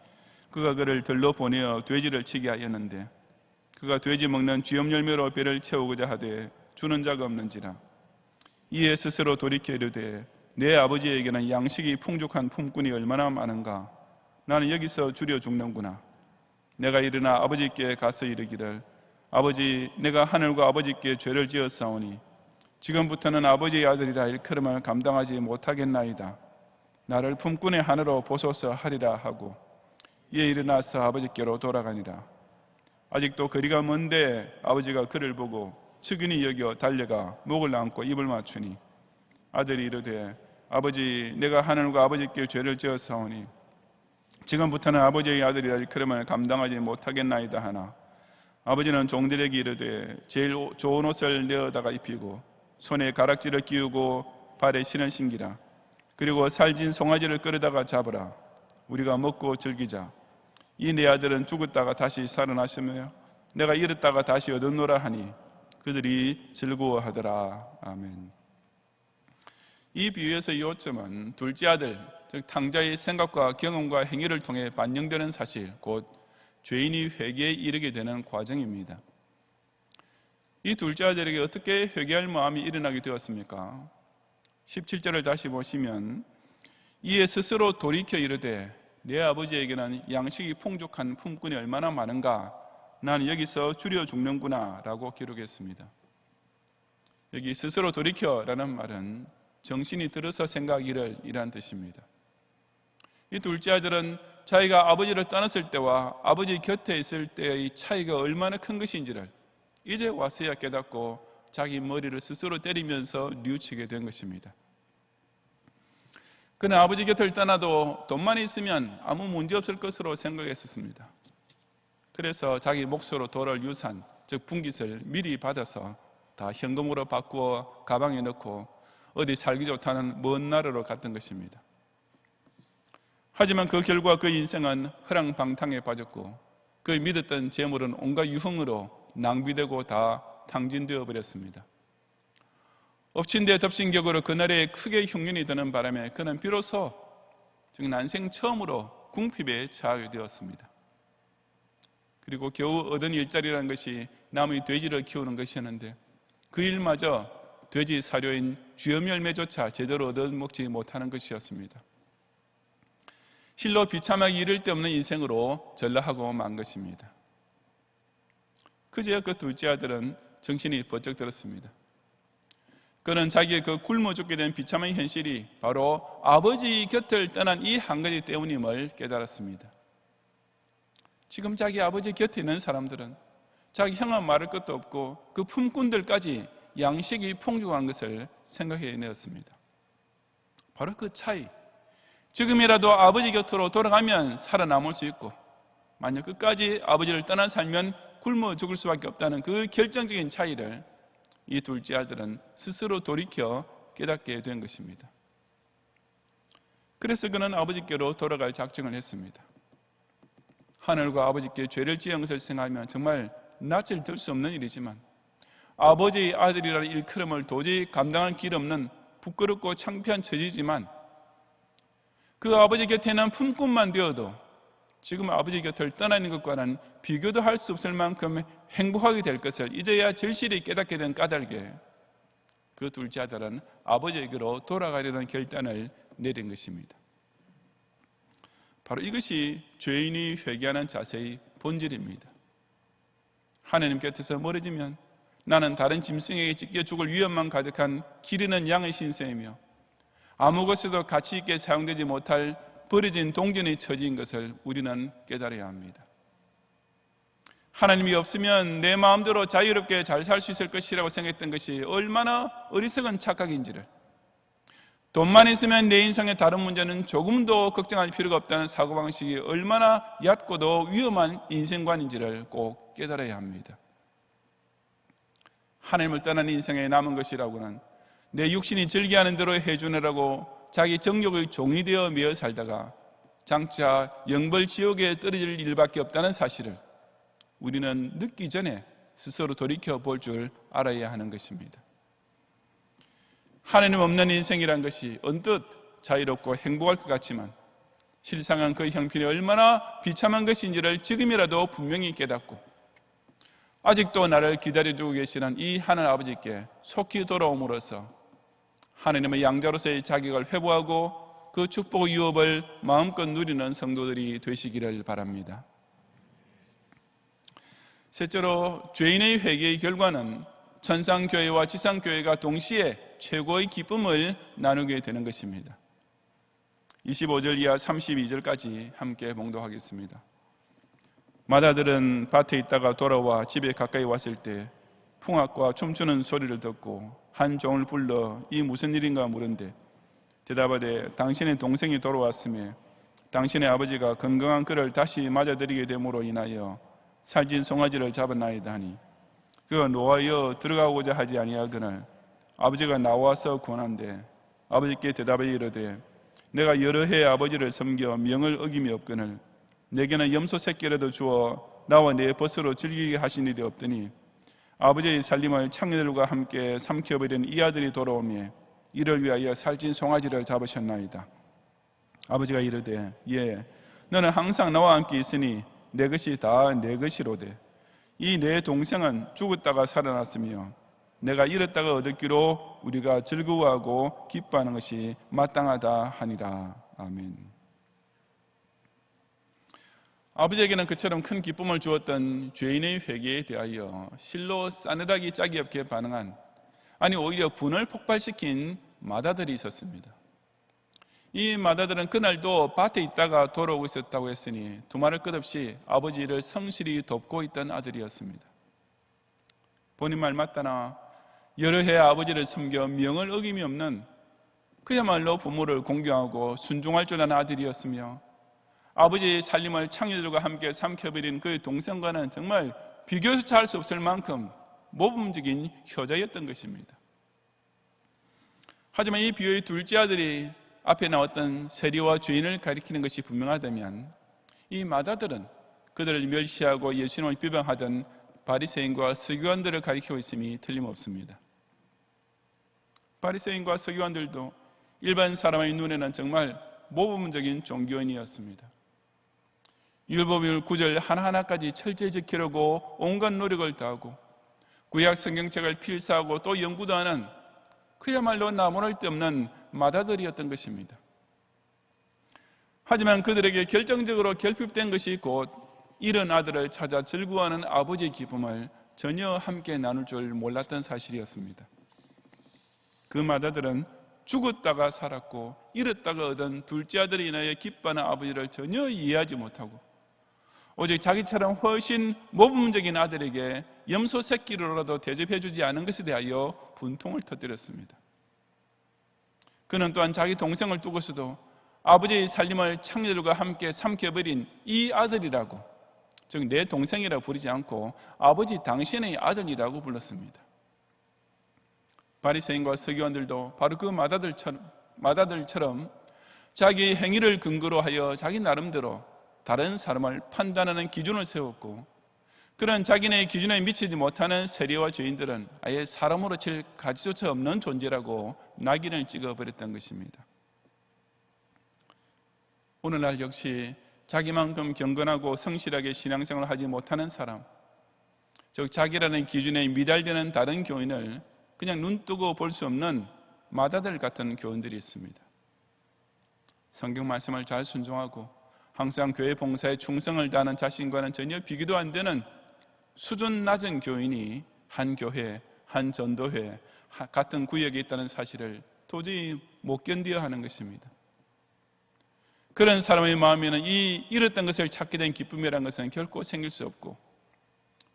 그가 그를 들러 보내어 돼지를 치게 하였는데 그가 돼지 먹는 쥐염 열매로 배를 채우고자 하되 주는 자가 없는지라. 이에 스스로 돌이켜 이르되 내 아버지에게는 양식이 풍족한 품꾼이 얼마나 많은가. 나는 여기서 줄여 죽는구나. 내가 일어나 아버지께 가서 이르기를 아버지, 내가 하늘과 아버지께 죄를 지었사오니 지금부터는 아버지의 아들이라 일컬음을 감당하지 못하겠나이다. 나를 품꾼의 하늘로 보소서 하리라 하고 이에 일어나서 아버지께로 돌아가니라. 아직도 거리가 먼데 아버지가 그를 보고 측은히 여겨 달려가 목을 안고 입을 맞추니 아들이 이르되 아버지, 내가 하늘과 아버지께 죄를 지었사오니 지금부터는 아버지의 아들이라 일컬음을 감당하지 못하겠나이다 하나 아버지는 종들에게 이르되 제일 좋은 옷을 내어다가 입히고 손에 가락지를 끼우고 발에 신을 신기라. 그리고 살진 송아지를 끌어다가 잡으라. 우리가 먹고 즐기자. 이 내 아들은 죽었다가 다시 살아나시며 내가 잃었다가 다시 얻었노라 하니 그들이 즐거워하더라. 아멘. 이 비유에서 요점은 둘째 아들, 즉 탕자의 생각과 경험과 행위를 통해 반영되는 사실, 곧 죄인이 회개에 이르게 되는 과정입니다. 이 둘째 아들에게 어떻게 회개할 마음이 일어나게 되었습니까? 17절을 다시 보시면 이에 스스로 돌이켜 이르되 내 아버지에게는 양식이 풍족한 품꾼이 얼마나 많은가, 나는 여기서 줄여 죽는구나 라고 기록했습니다. 여기 스스로 돌이켜라는 말은 정신이 들어서 생각이를 이란 뜻입니다. 이 둘째 아들은 자기가 아버지를 떠났을 때와 아버지 곁에 있을 때의 차이가 얼마나 큰 것인지를 이제 와서야 깨닫고 자기 머리를 스스로 때리면서 뉘우치게 된 것입니다. 그는 아버지 곁을 떠나도 돈만 있으면 아무 문제 없을 것으로 생각했었습니다. 그래서 자기 몫으로 돌아올 유산, 즉 분깃을 미리 받아서 다 현금으로 바꾸어 가방에 넣고 어디 살기 좋다는 먼 나라로 갔던 것입니다. 하지만 그 결과 그 인생은 허랑방탕에 빠졌고 그 믿었던 재물은 온갖 유흥으로 낭비되고 다 탕진되어 버렸습니다. 엎친 데 덮친 격으로 그날에 크게 흉년이 드는 바람에 그는 비로소 즉 난생 처음으로 궁핍에 처하게 되었습니다. 그리고 겨우 얻은 일자리라는 것이 나무의 돼지를 키우는 것이었는데 그 일마저 돼지 사료인 쥐염 열매조차 제대로 얻어먹지 못하는 것이었습니다. 힐로 비참하기 이를 데 없는 인생으로 전락하고 만 것입니다. 그제야 그 둘째 아들은 정신이 번쩍 들었습니다. 그는 자기의 그 굶어 죽게 된 비참한 현실이 바로 아버지 곁을 떠난 이 한 가지 때문임을 깨달았습니다. 지금 자기 아버지 곁에 있는 사람들은 자기 형은 말할 것도 없고 그 품꾼들까지 양식이 풍족한 것을 생각해내었습니다. 바로 그 차이, 지금이라도 아버지 곁으로 돌아가면 살아남을 수 있고 만약 끝까지 아버지를 떠나 살면 굶어 죽을 수밖에 없다는 그 결정적인 차이를 이 둘째 아들은 스스로 돌이켜 깨닫게 된 것입니다. 그래서 그는 아버지께로 돌아갈 작정을 했습니다. 하늘과 아버지께 죄를 지은 것을 생각하면 정말 낯을 들 수 없는 일이지만 아버지의 아들이라는 일컬음을 도저히 감당할 길 없는 부끄럽고 창피한 처지지만 그 아버지 곁에는 품꾼만 되어도 지금 아버지 곁을 떠나는 것과는 비교도 할 수 없을 만큼 행복하게 될 것을 이제야 절실히 깨닫게 된 까닭에 그 둘째 아들은 아버지에게로 돌아가려는 결단을 내린 것입니다. 바로 이것이 죄인이 회개하는 자세의 본질입니다. 하나님 곁에서 멀어지면 나는 다른 짐승에게 찢겨 죽을 위험만 가득한 기르는 양의 신세이며 아무것에도 가치 있게 사용되지 못할 버려진 동전의 처지인 것을 우리는 깨달아야 합니다. 하나님이 없으면 내 마음대로 자유롭게 잘 살 수 있을 것이라고 생각했던 것이 얼마나 어리석은 착각인지를, 돈만 있으면 내 인생의 다른 문제는 조금도 걱정할 필요가 없다는 사고방식이 얼마나 얕고도 위험한 인생관인지를 꼭 깨달아야 합니다. 하나님을 떠난 인생에 남은 것이라고는 내 육신이 즐겨하는 대로 해주느라고 자기 정욕의 종이 되어 매어 살다가 장차 영벌 지옥에 떨어질 일밖에 없다는 사실을 우리는 늦기 전에 스스로 돌이켜 볼 줄 알아야 하는 것입니다. 하나님 없는 인생이란 것이 언뜻 자유롭고 행복할 것 같지만 실상은 그 형편이 얼마나 비참한 것인지를 지금이라도 분명히 깨닫고 아직도 나를 기다려주고 계시는 이 하늘 아버지께 속히 돌아옴으로써 하나님의 양자로서의 자격을 회복하고 그 축복 유업을 마음껏 누리는 성도들이 되시기를 바랍니다. 셋째로, 죄인의 회개의 결과는 천상교회와 지상교회가 동시에 최고의 기쁨을 나누게 되는 것입니다. 25절 이하 32절까지 함께 봉독하겠습니다. 마다들은 밭에 있다가 돌아와 집에 가까이 왔을 때 풍악과 춤추는 소리를 듣고 한 종을 불러 이 무슨 일인가 물은데 대답하되 당신의 동생이 돌아왔으며 당신의 아버지가 건강한 그를 다시 맞아들이게 됨으로 인하여 살찐 송아지를 잡았나이다 하니 그가 노하여 들어가고자 하지 아니하거늘 아버지가 나와서 권한대 아버지께 대답하여 이르되 내가 여러 해 아버지를 섬겨 명을 어김이 없거늘 내게는 염소 새끼라도 주어 나와 내 벗으로 즐기게 하신 일이 없더니 아버지의 살림을 창녀들과 함께 삼켜버린 이 아들이 돌아오며 이를 위하여 살찐 송아지를 잡으셨나이다. 아버지가 이르되 예 너는 항상 나와 함께 있으니 내 것이 다 내 것이로되 이 내 동생은 죽었다가 살아났으며 내가 잃었다가 얻었기로 우리가 즐거워하고 기뻐하는 것이 마땅하다 하니라. 아멘. 아버지에게는 그처럼 큰 기쁨을 주었던 죄인의 회개에 대하여 실로 싸늘하기 짝이 없게 반응한, 아니 오히려 분을 폭발시킨 마다들이 있었습니다. 이 마다들은 그날도 밭에 있다가 돌아오고 있었다고 했으니 두말할 것 없이 아버지를 성실히 돕고 있던 아들이었습니다. 본인 말 맞다나 여러 해 아버지를 섬겨 명을 어김이 없는 그야말로 부모를 공경하고 순종할 줄 아는 아들이었으며 아버지의 살림을 창녀들과 함께 삼켜버린 그의 동생과는 정말 비교조차 할 수 없을 만큼 모범적인 효자였던 것입니다. 하지만 이 비유의 둘째 아들이 앞에 나왔던 세리와 죄인을 가리키는 것이 분명하다면 이 마다들은 그들을 멸시하고 예수님을 비방하던 바리새인과 서기관들을 가리키고 있음이 틀림없습니다. 바리새인과 서기관들도 일반 사람의 눈에는 정말 모범적인 종교인이었습니다. 율법률 구절 하나하나까지 철저히 지키려고 온갖 노력을 다하고 구약 성경책을 필사하고 또 연구도 하는 그야말로 나무랄 데 없는 마다들이었던 것입니다. 하지만 그들에게 결정적으로 결핍된 것이 곧 잃은 아들을 찾아 즐거워하는 아버지의 기쁨을 전혀 함께 나눌 줄 몰랐던 사실이었습니다. 그 마다들은 죽었다가 살았고 잃었다가 얻은 둘째 아들로 인하여 기뻐하는 아버지를 전혀 이해하지 못하고 오직 자기처럼 훨씬 모범적인 아들에게 염소 새끼로라도 대접해주지 않은 것에 대하여 분통을 터뜨렸습니다. 그는 또한 자기 동생을 두고서도 아버지의 살림을 창녀들과 함께 삼켜버린 이 아들이라고, 즉 내 동생이라고 부르지 않고 아버지 당신의 아들이라고 불렀습니다. 바리새인과 서기관들도 바로 그 마다들처럼 자기 행위를 근거로 하여 자기 나름대로 다른 사람을 판단하는 기준을 세웠고, 그런 자기네 기준에 미치지 못하는 세리와 죄인들은 아예 사람으로 칠 가치조차 없는 존재라고 낙인을 찍어버렸던 것입니다. 오늘날 역시 자기만큼 경건하고 성실하게 신앙생활을 하지 못하는 사람, 즉 자기라는 기준에 미달되는 다른 교인을 그냥 눈뜨고 볼 수 없는 마다들 같은 교인들이 있습니다. 성경 말씀을 잘 순종하고 항상 교회 봉사에 충성을 다하는 자신과는 전혀 비교도 안 되는 수준 낮은 교인이 한 교회, 한 전도회, 같은 구역에 있다는 사실을 도저히 못 견뎌야 하는 것입니다. 그런 사람의 마음에는 이 잃었던 것을 찾게 된 기쁨이라는 것은 결코 생길 수 없고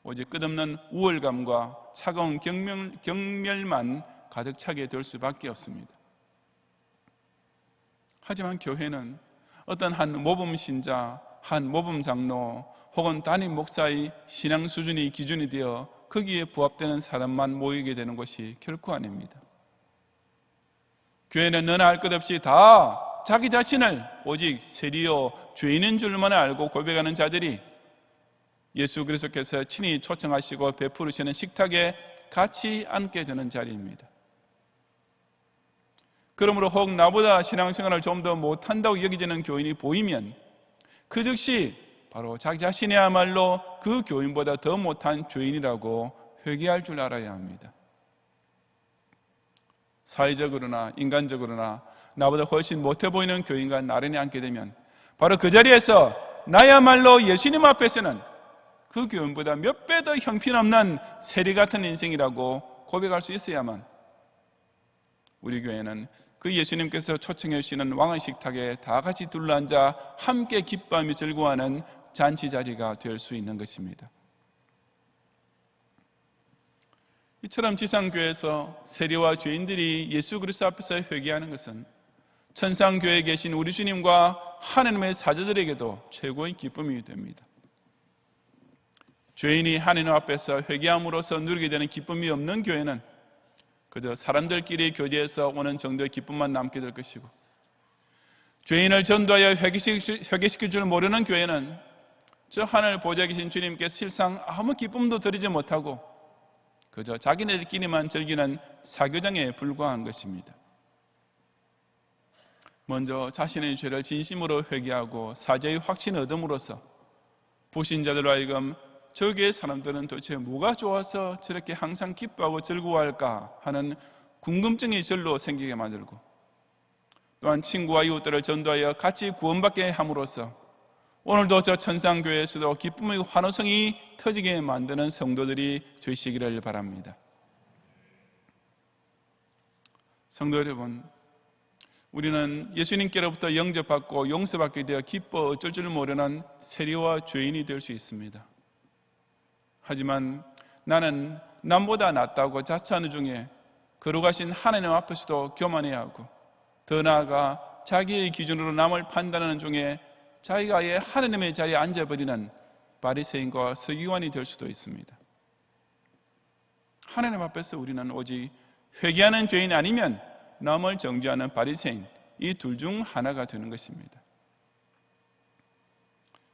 오직 끝없는 우월감과 차가운 경멸만 가득 차게 될 수밖에 없습니다. 하지만 교회는 어떤 한 모범 신자, 한 모범 장로 혹은 담임 목사의 신앙 수준이 기준이 되어 거기에 부합되는 사람만 모이게 되는 것이 결코 아닙니다. 교회는 너나 할 것 없이 다 자기 자신을 오직 세리요 죄인인 줄만 알고 고백하는 자들이 예수 그리스도께서 친히 초청하시고 베푸르시는 식탁에 같이 앉게 되는 자리입니다. 그러므로 혹 나보다 신앙생활을 좀 더 못한다고 여기지는 교인이 보이면 그 즉시 바로 자기 자신이야말로 그 교인보다 더 못한 죄인이라고 회개할 줄 알아야 합니다. 사회적으로나 인간적으로나 나보다 훨씬 못해 보이는 교인과 나란히 앉게 되면 바로 그 자리에서 나야말로 예수님 앞에서는 그 교인보다 몇 배 더 형편없는 세리 같은 인생이라고 고백할 수 있어야만 우리 교회는 그 예수님께서 초청해 주시는 왕의 식탁에 다 같이 둘러앉아 함께 기뻐하며 즐거워하는 잔치 자리가 될 수 있는 것입니다. 이처럼 지상교회에서 세리와 죄인들이 예수 그리스도 앞에서 회개하는 것은 천상교회에 계신 우리 주님과 하나님의 사자들에게도 최고의 기쁨이 됩니다. 죄인이 하나님 앞에서 회개함으로써 누리게 되는 기쁨이 없는 교회는 그저 사람들끼리 교제해서 오는 정도의 기쁨만 남게 될 것이고, 죄인을 전도하여 회개시킬 줄 모르는 교회는 저 하늘 보좌에 계신 주님께서 실상 아무 기쁨도 드리지 못하고 그저 자기네들끼리만 즐기는 사교장에 불과한 것입니다. 먼저 자신의 죄를 진심으로 회개하고 사죄의 확신을 얻음으로써 불신자들로 하여금 저 교회 사람들은 도대체 뭐가 좋아서 저렇게 항상 기뻐하고 즐거워할까 하는 궁금증이 절로 생기게 만들고, 또한 친구와 이웃들을 전도하여 같이 구원받게 함으로써 오늘도 저 천상교회에서도 기쁨의 환호성이 터지게 만드는 성도들이 되시기를 바랍니다. 성도 여러분, 우리는 예수님께로부터 영접받고 용서받게 되어 기뻐 어쩔 줄 모르는 세리와 죄인이 될 수 있습니다. 하지만 나는 남보다 낫다고 자처하는 중에 거룩하신 하나님 앞에서도 교만해야 하고, 더 나아가 자기의 기준으로 남을 판단하는 중에 자기가 아예 하나님의 자리에 앉아버리는 바리새인과 서기관이 될 수도 있습니다. 하나님 앞에서 우리는 오직 회개하는 죄인이 아니면 남을 정죄하는 바리새인, 이 둘 중 하나가 되는 것입니다.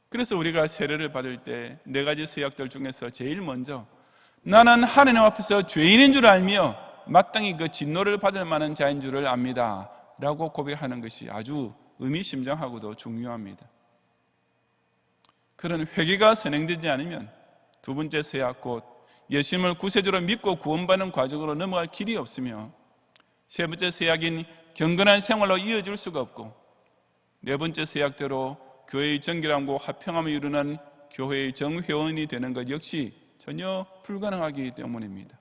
그래서 우리가 세례를 받을 때 네 가지 서약들 중에서 제일 먼저 나는 하나님 앞에서 죄인인 줄 알며 마땅히 그 진노를 받을 만한 자인 줄을 압니다 라고 고백하는 것이 아주 의미심장하고도 중요합니다. 그런 회개가 선행되지 않으면 두 번째 서약, 곧 예수님을 구세주로 믿고 구원받는 과정으로 넘어갈 길이 없으며, 세 번째 서약인 경건한 생활로 이어질 수가 없고, 네 번째 서약대로 교회의 정결함과 화평함을 이루는 교회의 정회원이 되는 것 역시 전혀 불가능하기 때문입니다.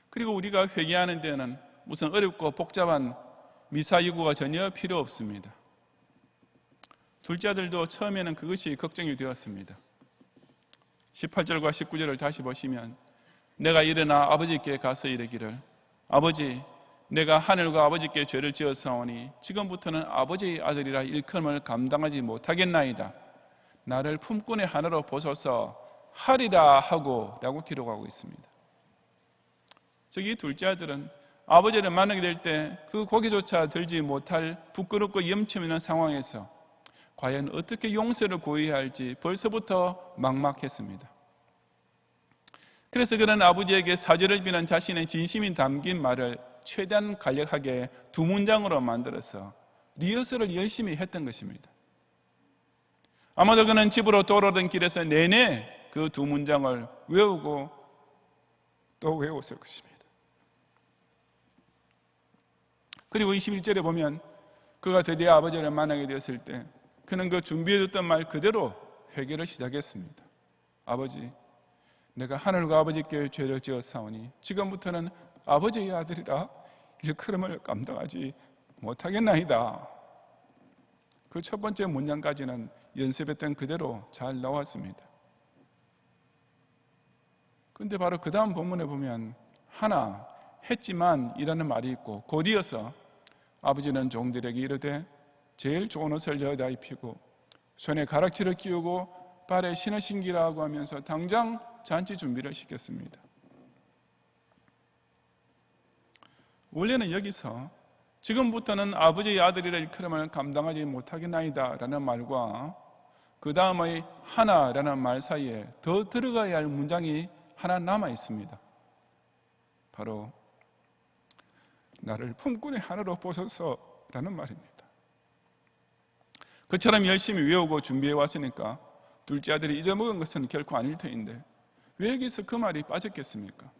그리고 우리가 회개하는 데는 무슨 어렵고 복잡한 미사여구가 전혀 필요 없습니다. 둘째 아들도 처음에는 그것이 걱정이 되었습니다. 18절과 19절을 다시 보시면, 내가 일어나 아버지께 가서 이르기를, 아버지, 내가 하늘과 아버지께 죄를 지었사오니 지금부터는 아버지의 아들이라 일컬음을 감당하지 못하겠나이다. 나를 품꾼의 하나로 보소서 하리라 하고 라고 기록하고 있습니다. 저기 둘째 아들은 아버지를 만나게 될 때 그 고개조차 들지 못할 부끄럽고 염치 있는 상황에서 과연 어떻게 용서를 구해야 할지 벌써부터 막막했습니다. 그래서 그는 아버지에게 사죄를 비는 자신의 진심이 담긴 말을 최대한 간략하게 두 문장으로 만들어서 리허설을 열심히 했던 것입니다. 아마도 그는 집으로 돌아오던 길에서 내내 그 두 문장을 외우고 또 외웠을 것입니다. 그리고 21절에 보면 그가 드디어 아버지를 만나게 되었을 때 그는 그 준비해뒀던 말 그대로 회개를 시작했습니다. 아버지, 내가 하늘과 아버지께 죄를 지었사오니 지금부터는 아버지의 아들이라 일컬음을 감당하지 못하겠나이다. 그 첫 번째 문장까지는 연습했던 그대로 잘 나왔습니다. 그런데 바로 그 다음 본문에 보면 하나 했지만 이라는 말이 있고, 곧 이어서 아버지는 종들에게 이르되 제일 좋은 옷을 여다 입히고 손에 가락지를 끼우고 발에 신을 신기라고 하면서 당장 잔치 준비를 시켰습니다. 원래는 여기서 지금부터는 아버지의 아들이라 일컬음을 감당하지 못하겠나이다 라는 말과 그 다음의 하나라는 말 사이에 더 들어가야 할 문장이 하나 남아 있습니다. 바로 나를 품꾼의 하나로 보소서 라는 말입니다. 그처럼 열심히 외우고 준비해 왔으니까 둘째 아들이 잊어먹은 것은 결코 아닐 터인데 왜 여기서 그 말이 빠졌겠습니까?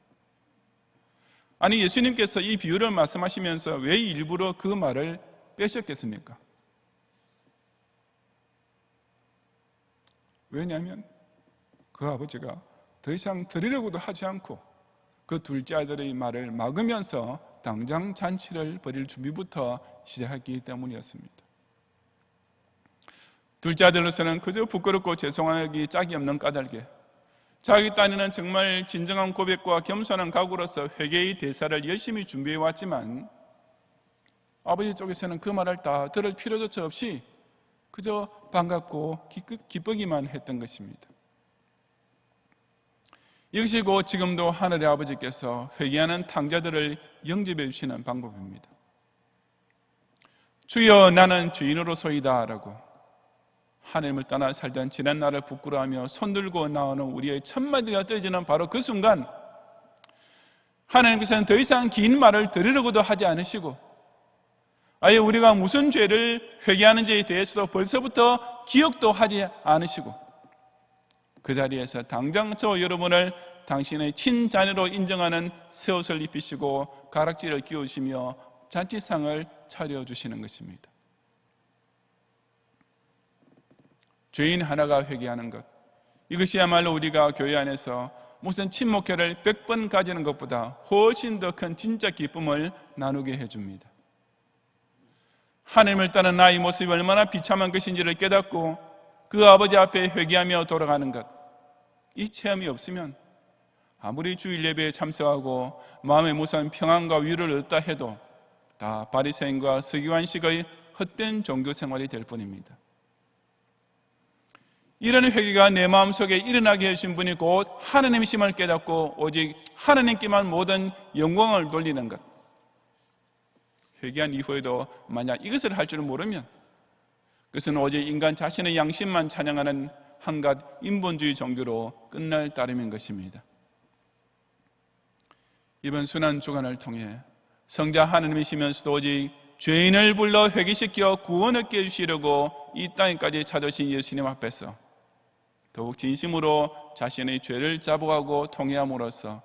아니, 예수님께서 이 비유를 말씀하시면서 왜 일부러 그 말을 빼셨겠습니까? 왜냐하면 그 아버지가 더 이상 드리려고도 하지 않고 그 둘째 아들의 말을 막으면서 당장 잔치를 벌일 준비부터 시작했기 때문이었습니다. 둘째 아들로서는 그저 부끄럽고 죄송하기 짝이 없는 까닭에 자기 딴에는 정말 진정한 고백과 겸손한 각오로서 회개의 대사를 열심히 준비해 왔지만 아버지 쪽에서는 그 말을 다 들을 필요조차 없이 그저 반갑고 기쁘기만 했던 것입니다. 이것이 곧 지금도 하늘의 아버지께서 회개하는 탕자들을 영접해 주시는 방법입니다. 주여 나는 죄인으로소이다 라고 하나님을 떠나 살던 지난 날을 부끄러워하며 손들고 나오는 우리의 첫마디가 떨어지는 바로 그 순간 하나님께서는 더 이상 긴 말을 들으려고도 하지 않으시고 아예 우리가 무슨 죄를 회개하는지에 대해서도 벌써부터 기억도 하지 않으시고 그 자리에서 당장 저 여러분을 당신의 친자녀로 인정하는 새 옷을 입히시고 가락지를 끼우시며 잔치상을 차려주시는 것입니다. 죄인 하나가 회개하는 것, 이것이야말로 우리가 교회 안에서 무슨 친목회를 100번 가지는 것보다 훨씬 더 큰 진짜 기쁨을 나누게 해줍니다. 하나님을 떠난 나의 모습이 얼마나 비참한 것인지를 깨닫고 그 아버지 앞에 회개하며 돌아가는 것, 이 체험이 없으면 아무리 주일 예배에 참석하고 마음의 무서운 평안과 위로를 얻다 해도 다 바리새인과 서기관식의 헛된 종교 생활이 될 뿐입니다. 이런 회개가 내 마음속에 일어나게 해주신 분이 곧 하나님이심을 깨닫고 오직 하나님께만 모든 영광을 돌리는 것, 회개한 이후에도 만약 이것을 할 줄을 모르면 그것은 오직 인간 자신의 양심만 찬양하는 한갓 인본주의 종교로 끝날 따름인 것입니다. 이번 순환 주간을 통해 성자 하나님이시면서도 오직 죄인을 불러 회개시켜 구원 얻게 해주시려고 이 땅에까지 찾아오신 예수님 앞에서 더욱 진심으로 자신의 죄를 자복하고 통회함으로써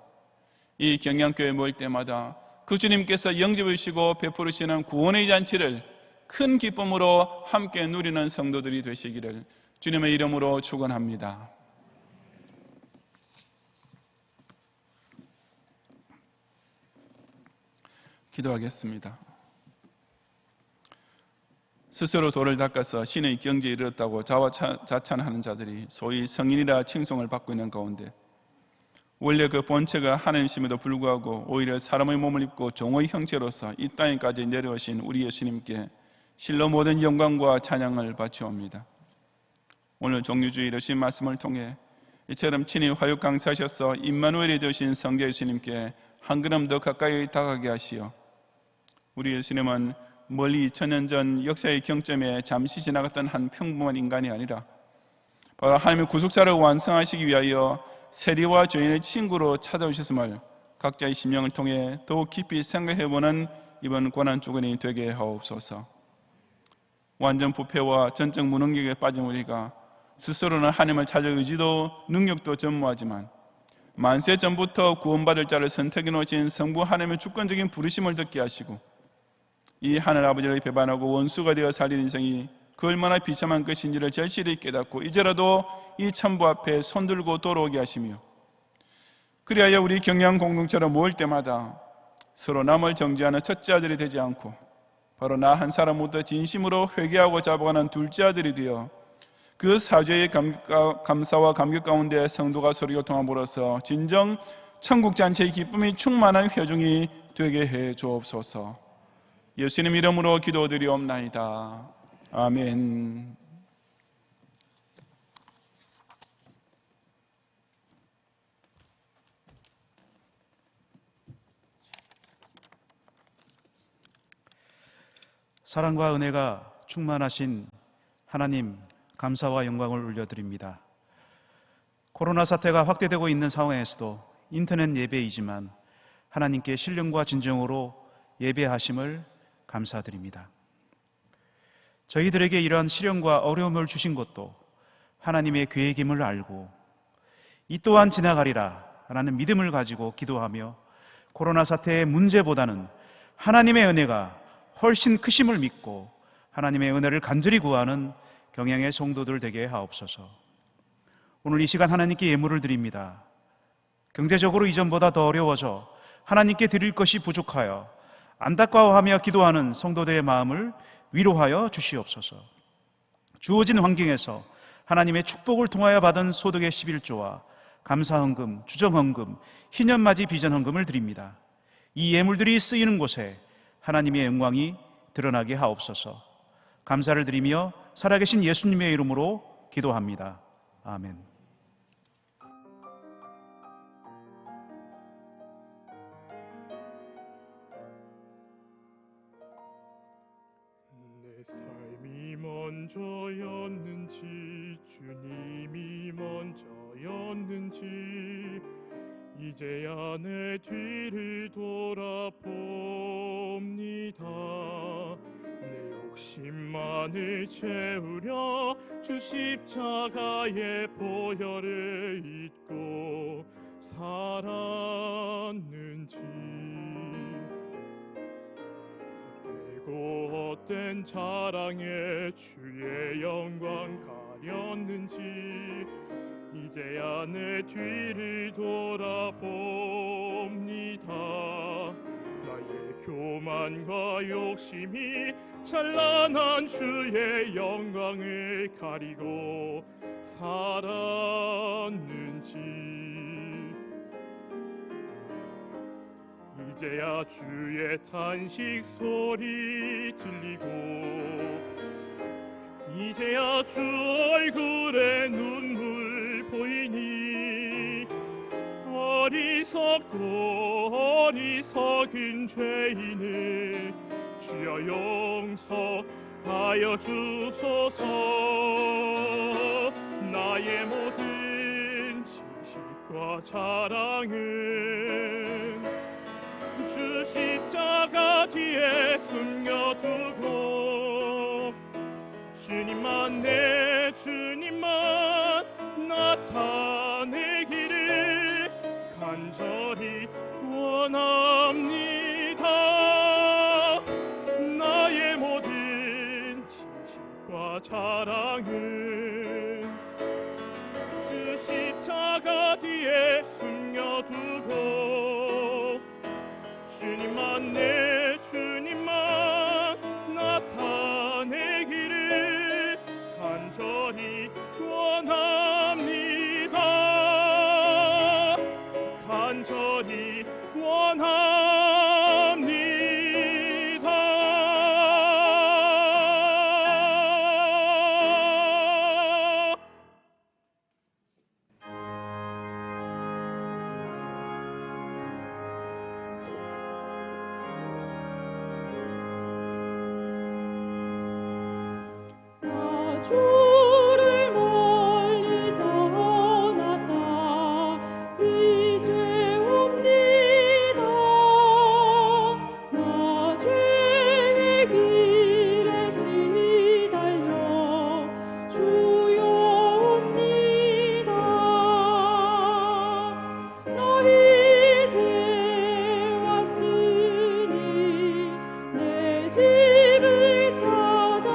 이 경양교회에 모일 때마다 그 주님께서 영접해 주시고 베푸시는 구원의 잔치를 큰 기쁨으로 함께 누리는 성도들이 되시기를 주님의 이름으로 축원합니다. 기도하겠습니다. 스스로 돌을 닦아서 신의 경지에 이르렀다고 자찬하는 자들이 소위 성인이라 칭송을 받고 있는 가운데 원래 그 본체가 하나님이심에도 불구하고 오히려 사람의 몸을 입고 종의 형체로서 이 땅에까지 내려오신 우리 예수님께 실로 모든 영광과 찬양을 바치옵니다. 오늘 종류주의 이르신 말씀을 통해 이처럼 친히 화육 강사하셔서 임마누엘이 되신 성자 예수님께 한 걸음 더 가까이 다가가게 하시어 우리 예수님은 멀리 2000년 전 역사의 경점에 잠시 지나갔던 한 평범한 인간이 아니라 바로 하나님의 구속사를 완성하시기 위하여 세리와 죄인의 친구로 찾아오셨음을 각자의 심령을 통해 더욱 깊이 생각해보는 이번 고난주간이 되게 하옵소서. 완전 부패와 전적 무능력에 빠진 우리가 스스로는 하나님을 찾을 의지도 능력도 전무하지만 만세 전부터 구원받을 자를 선택해 놓으신 성부 하나님의 주권적인 부르심을 듣게 하시고 이 하늘 아버지를 배반하고 원수가 되어 살린 인생이 그 얼마나 비참한 것인지를 절실히 깨닫고 이제라도 이 천부 앞에 손들고 돌아오게 하시며 그리하여 우리 경양 공동체로 모일 때마다 서로 남을 정죄하는 첫째 아들이 되지 않고 바로 나 한 사람부터 진심으로 회개하고 자복하는 둘째 아들이 되어 그 사죄의 감사와 감격 가운데 성도가 소리교통함으로써 진정 천국 잔치의 기쁨이 충만한 회중이 되게 해 주옵소서. 예수님 이름으로 기도드리옵나이다. 아멘. 사랑과 은혜가 충만하신 하나님, 감사와 영광을 올려드립니다. 코로나 사태가 확대되고 있는 상황에서도 인터넷 예배이지만 하나님께 신령과 진정으로 예배하심을 감사드립니다. 저희들에게 이러한 시련과 어려움을 주신 것도 하나님의 계획임을 알고 이 또한 지나가리라 라는 믿음을 가지고 기도하며 코로나 사태의 문제보다는 하나님의 은혜가 훨씬 크심을 믿고 하나님의 은혜를 간절히 구하는 경양의 성도들 되게 하옵소서. 오늘 이 시간 하나님께 예물을 드립니다. 경제적으로 이전보다 더 어려워져 하나님께 드릴 것이 부족하여 안타까워하며 기도하는 성도들의 마음을 위로하여 주시옵소서. 주어진 환경에서 하나님의 축복을 통하여 받은 소득의 11조와 감사헌금, 주정헌금, 희년맞이 비전헌금을 드립니다. 이 예물들이 쓰이는 곳에 하나님의 영광이 드러나게 하옵소서. 감사를 드리며 살아계신 예수님의 이름으로 기도합니다. 아멘. 내 삶이 먼저였는지 주님이 먼저였는지 이제야 내 뒤를 돌아봅니다. 내 욕심만을 채우려 주 십자가의 보혈을 잊고 살았는지 헛되고 헛된 자랑에 주의 영광 가렸는지 이제야 내 뒤를 돌아봅니다. 나의 교만과 욕심이 찬란한 주의 영광을 가리고 살았는지 이제야 주의 탄식 소리 들리고 이제야 주 얼굴에 눈물 보이니 어리석고 어리석은 죄인을 주여 용서하여 주소서. 나의 모든 지식과 자랑은 주 십자가 뒤에 숨겨두고 주님만 내 주님만 나타내기를 간절히 원합니다. 나의 모든 지식과 자랑은 주 십자가 뒤에 숨겨두고 주님만 내 주님만 나타내기를 간절히 원합니다. 간절히 원합니다. 주를 멀리 떠났다 이제 옵니다. 나 죄의 길에 시달려 주여 옵니다. 나 이제 왔으니 내 집을 찾아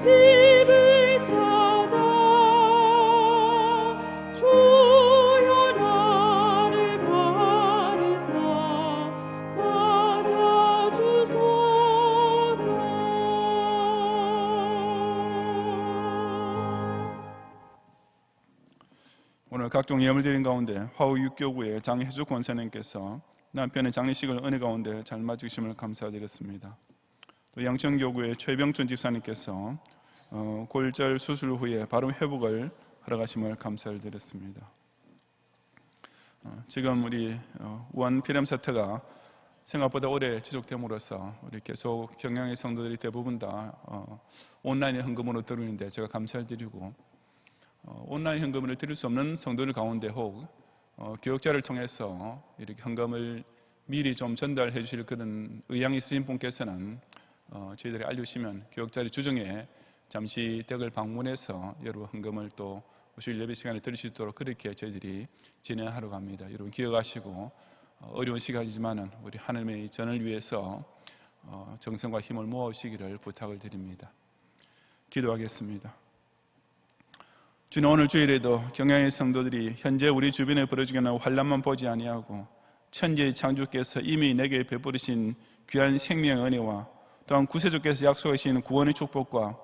집을 찾아 주여 나를 받으사 맞아주소서. 오늘 각종 예물 드린 가운데 화우 육교구의 장혜주 권사님께서 남편의 장례식을 은혜 가운데 잘 맞으심을 감사드렸습니다. 또 양천교구의 최병춘 집사님께서 골절 수술 후에 바로 회복을 허락하심을 감사를 드렸습니다. 지금 우리 우한 피렘 사태가 생각보다 오래 지속됨으로써 우리 계속 경양의 성도들이 대부분 다 온라인 헌금으로 드리는데 제가 감사를 드리고, 온라인 헌금을 드릴 수 없는 성도들 가운데 혹 교역자를 통해서 이렇게 헌금을 미리 좀 전달해 주실 그런 의향이 있으신 분께서는 저희들이 알려주시면 교역자리 주중에 잠시 댁을 방문해서 여러분 헌금을 또 주일 예배 시간에 드릴 수 있도록 그렇게 저희들이 진행하러 갑니다. 여러분 기억하시고 어려운 시간이지만은 우리 하나님의 전을 위해서 정성과 힘을 모아주시기를 부탁을 드립니다. 기도하겠습니다. 주님, 오늘 주일에도 경양의 성도들이 현재 우리 주변에 벌어지고 있는 환난만 보지 아니하고 천지의 창조께서 이미 내게 베푸르신 귀한 생명의 은혜와 또한 구세주께서 약속하신 구원의 축복과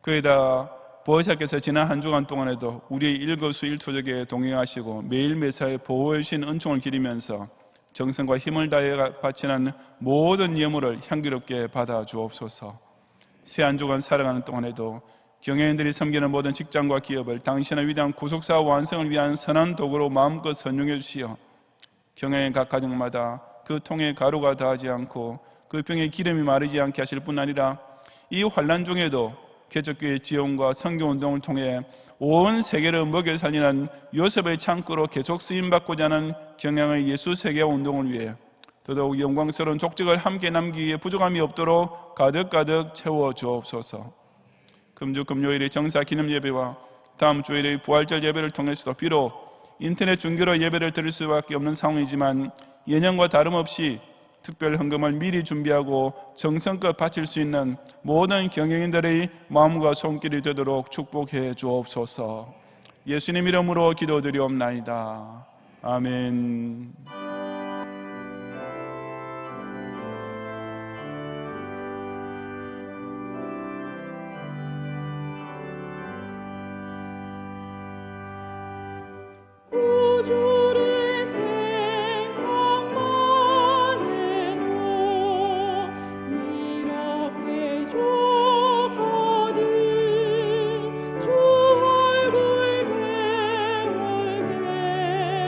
그에다 보혜사께서 지난 한 주간 동안에도 우리의 일거수일투족에 동행하시고 매일 매사에 보호해 주신 은총을 기리면서 정성과 힘을 다해 바치는 모든 예물을 향기롭게 받아 주옵소서. 새 한 주간 살아가는 동안에도 경영인들이 섬기는 모든 직장과 기업을 당신의 위대한 구속사 완성을 위한 선한 도구로 마음껏 선용해 주시어 경영의 각 가정마다 그 통에 가루가 닿지 않고 그 병에 기름이 마르지 않게 하실 뿐 아니라 이 환난 중에도 개척교회의 지원과 선교운동을 통해 온 세계를 먹여 살리는 요셉의 창고로 계속 쓰임받고자 하는 경양의 예수 세계 운동을 위해 더더욱 영광스러운 족적을 함께 남기기에 부족함이 없도록 가득가득 채워 주옵소서. 금주 금요일의 정사 기념 예배와 다음 주일의 부활절 예배를 통해서도 비록 인터넷 중계로 예배를 드릴 수밖에 없는 상황이지만 예년과 다름없이 특별 헌금을 미리 준비하고 정성껏 바칠 수 있는 모든 경영인들의 마음과 손길이 되도록 축복해 주옵소서. 예수님 이름으로 기도드리옵나이다. 아멘. 구주를 생각만 해도 이렇게 좋거든. 주 얼굴 배울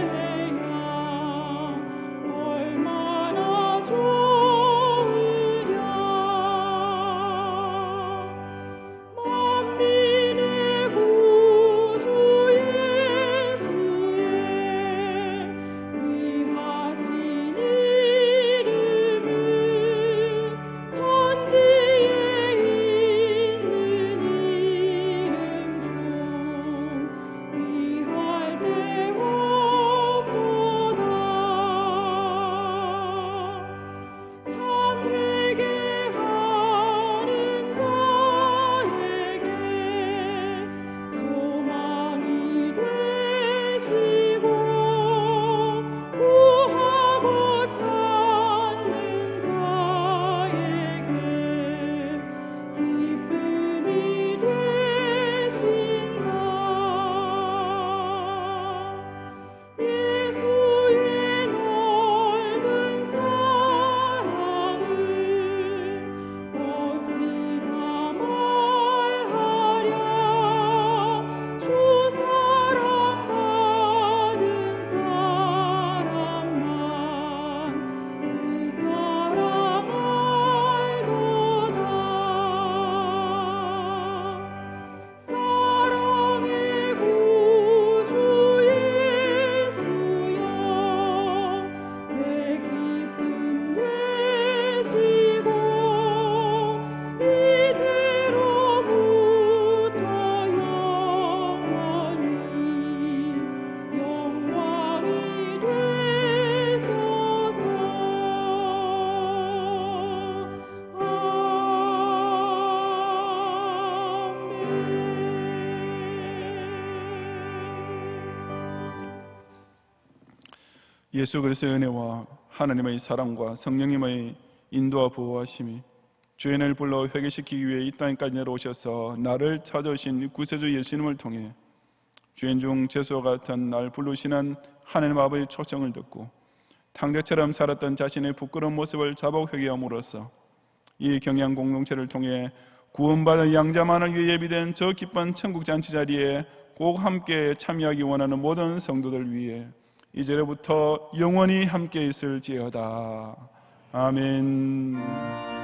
때야 예수 그리스도의 은혜와 하나님의 사랑과 성령님의 인도와 보호하심이 죄인을 불러 회개시키기 위해 이 땅까지 내려오셔서 나를 찾아오신 구세주 예수님을 통해 죄인 중 죄수와 같은 날 부르시는 하나님 아버지의 초청을 듣고 탕자처럼 살았던 자신의 부끄러운 모습을 자복 회개함으로써 이 경양 공동체를 통해 구원받은 양자만을 위해 예비된 저 기쁜 천국 잔치 자리에 꼭 함께 참여하기 원하는 모든 성도들 위해 이제부터 영원히 함께 있을지어다. 아멘.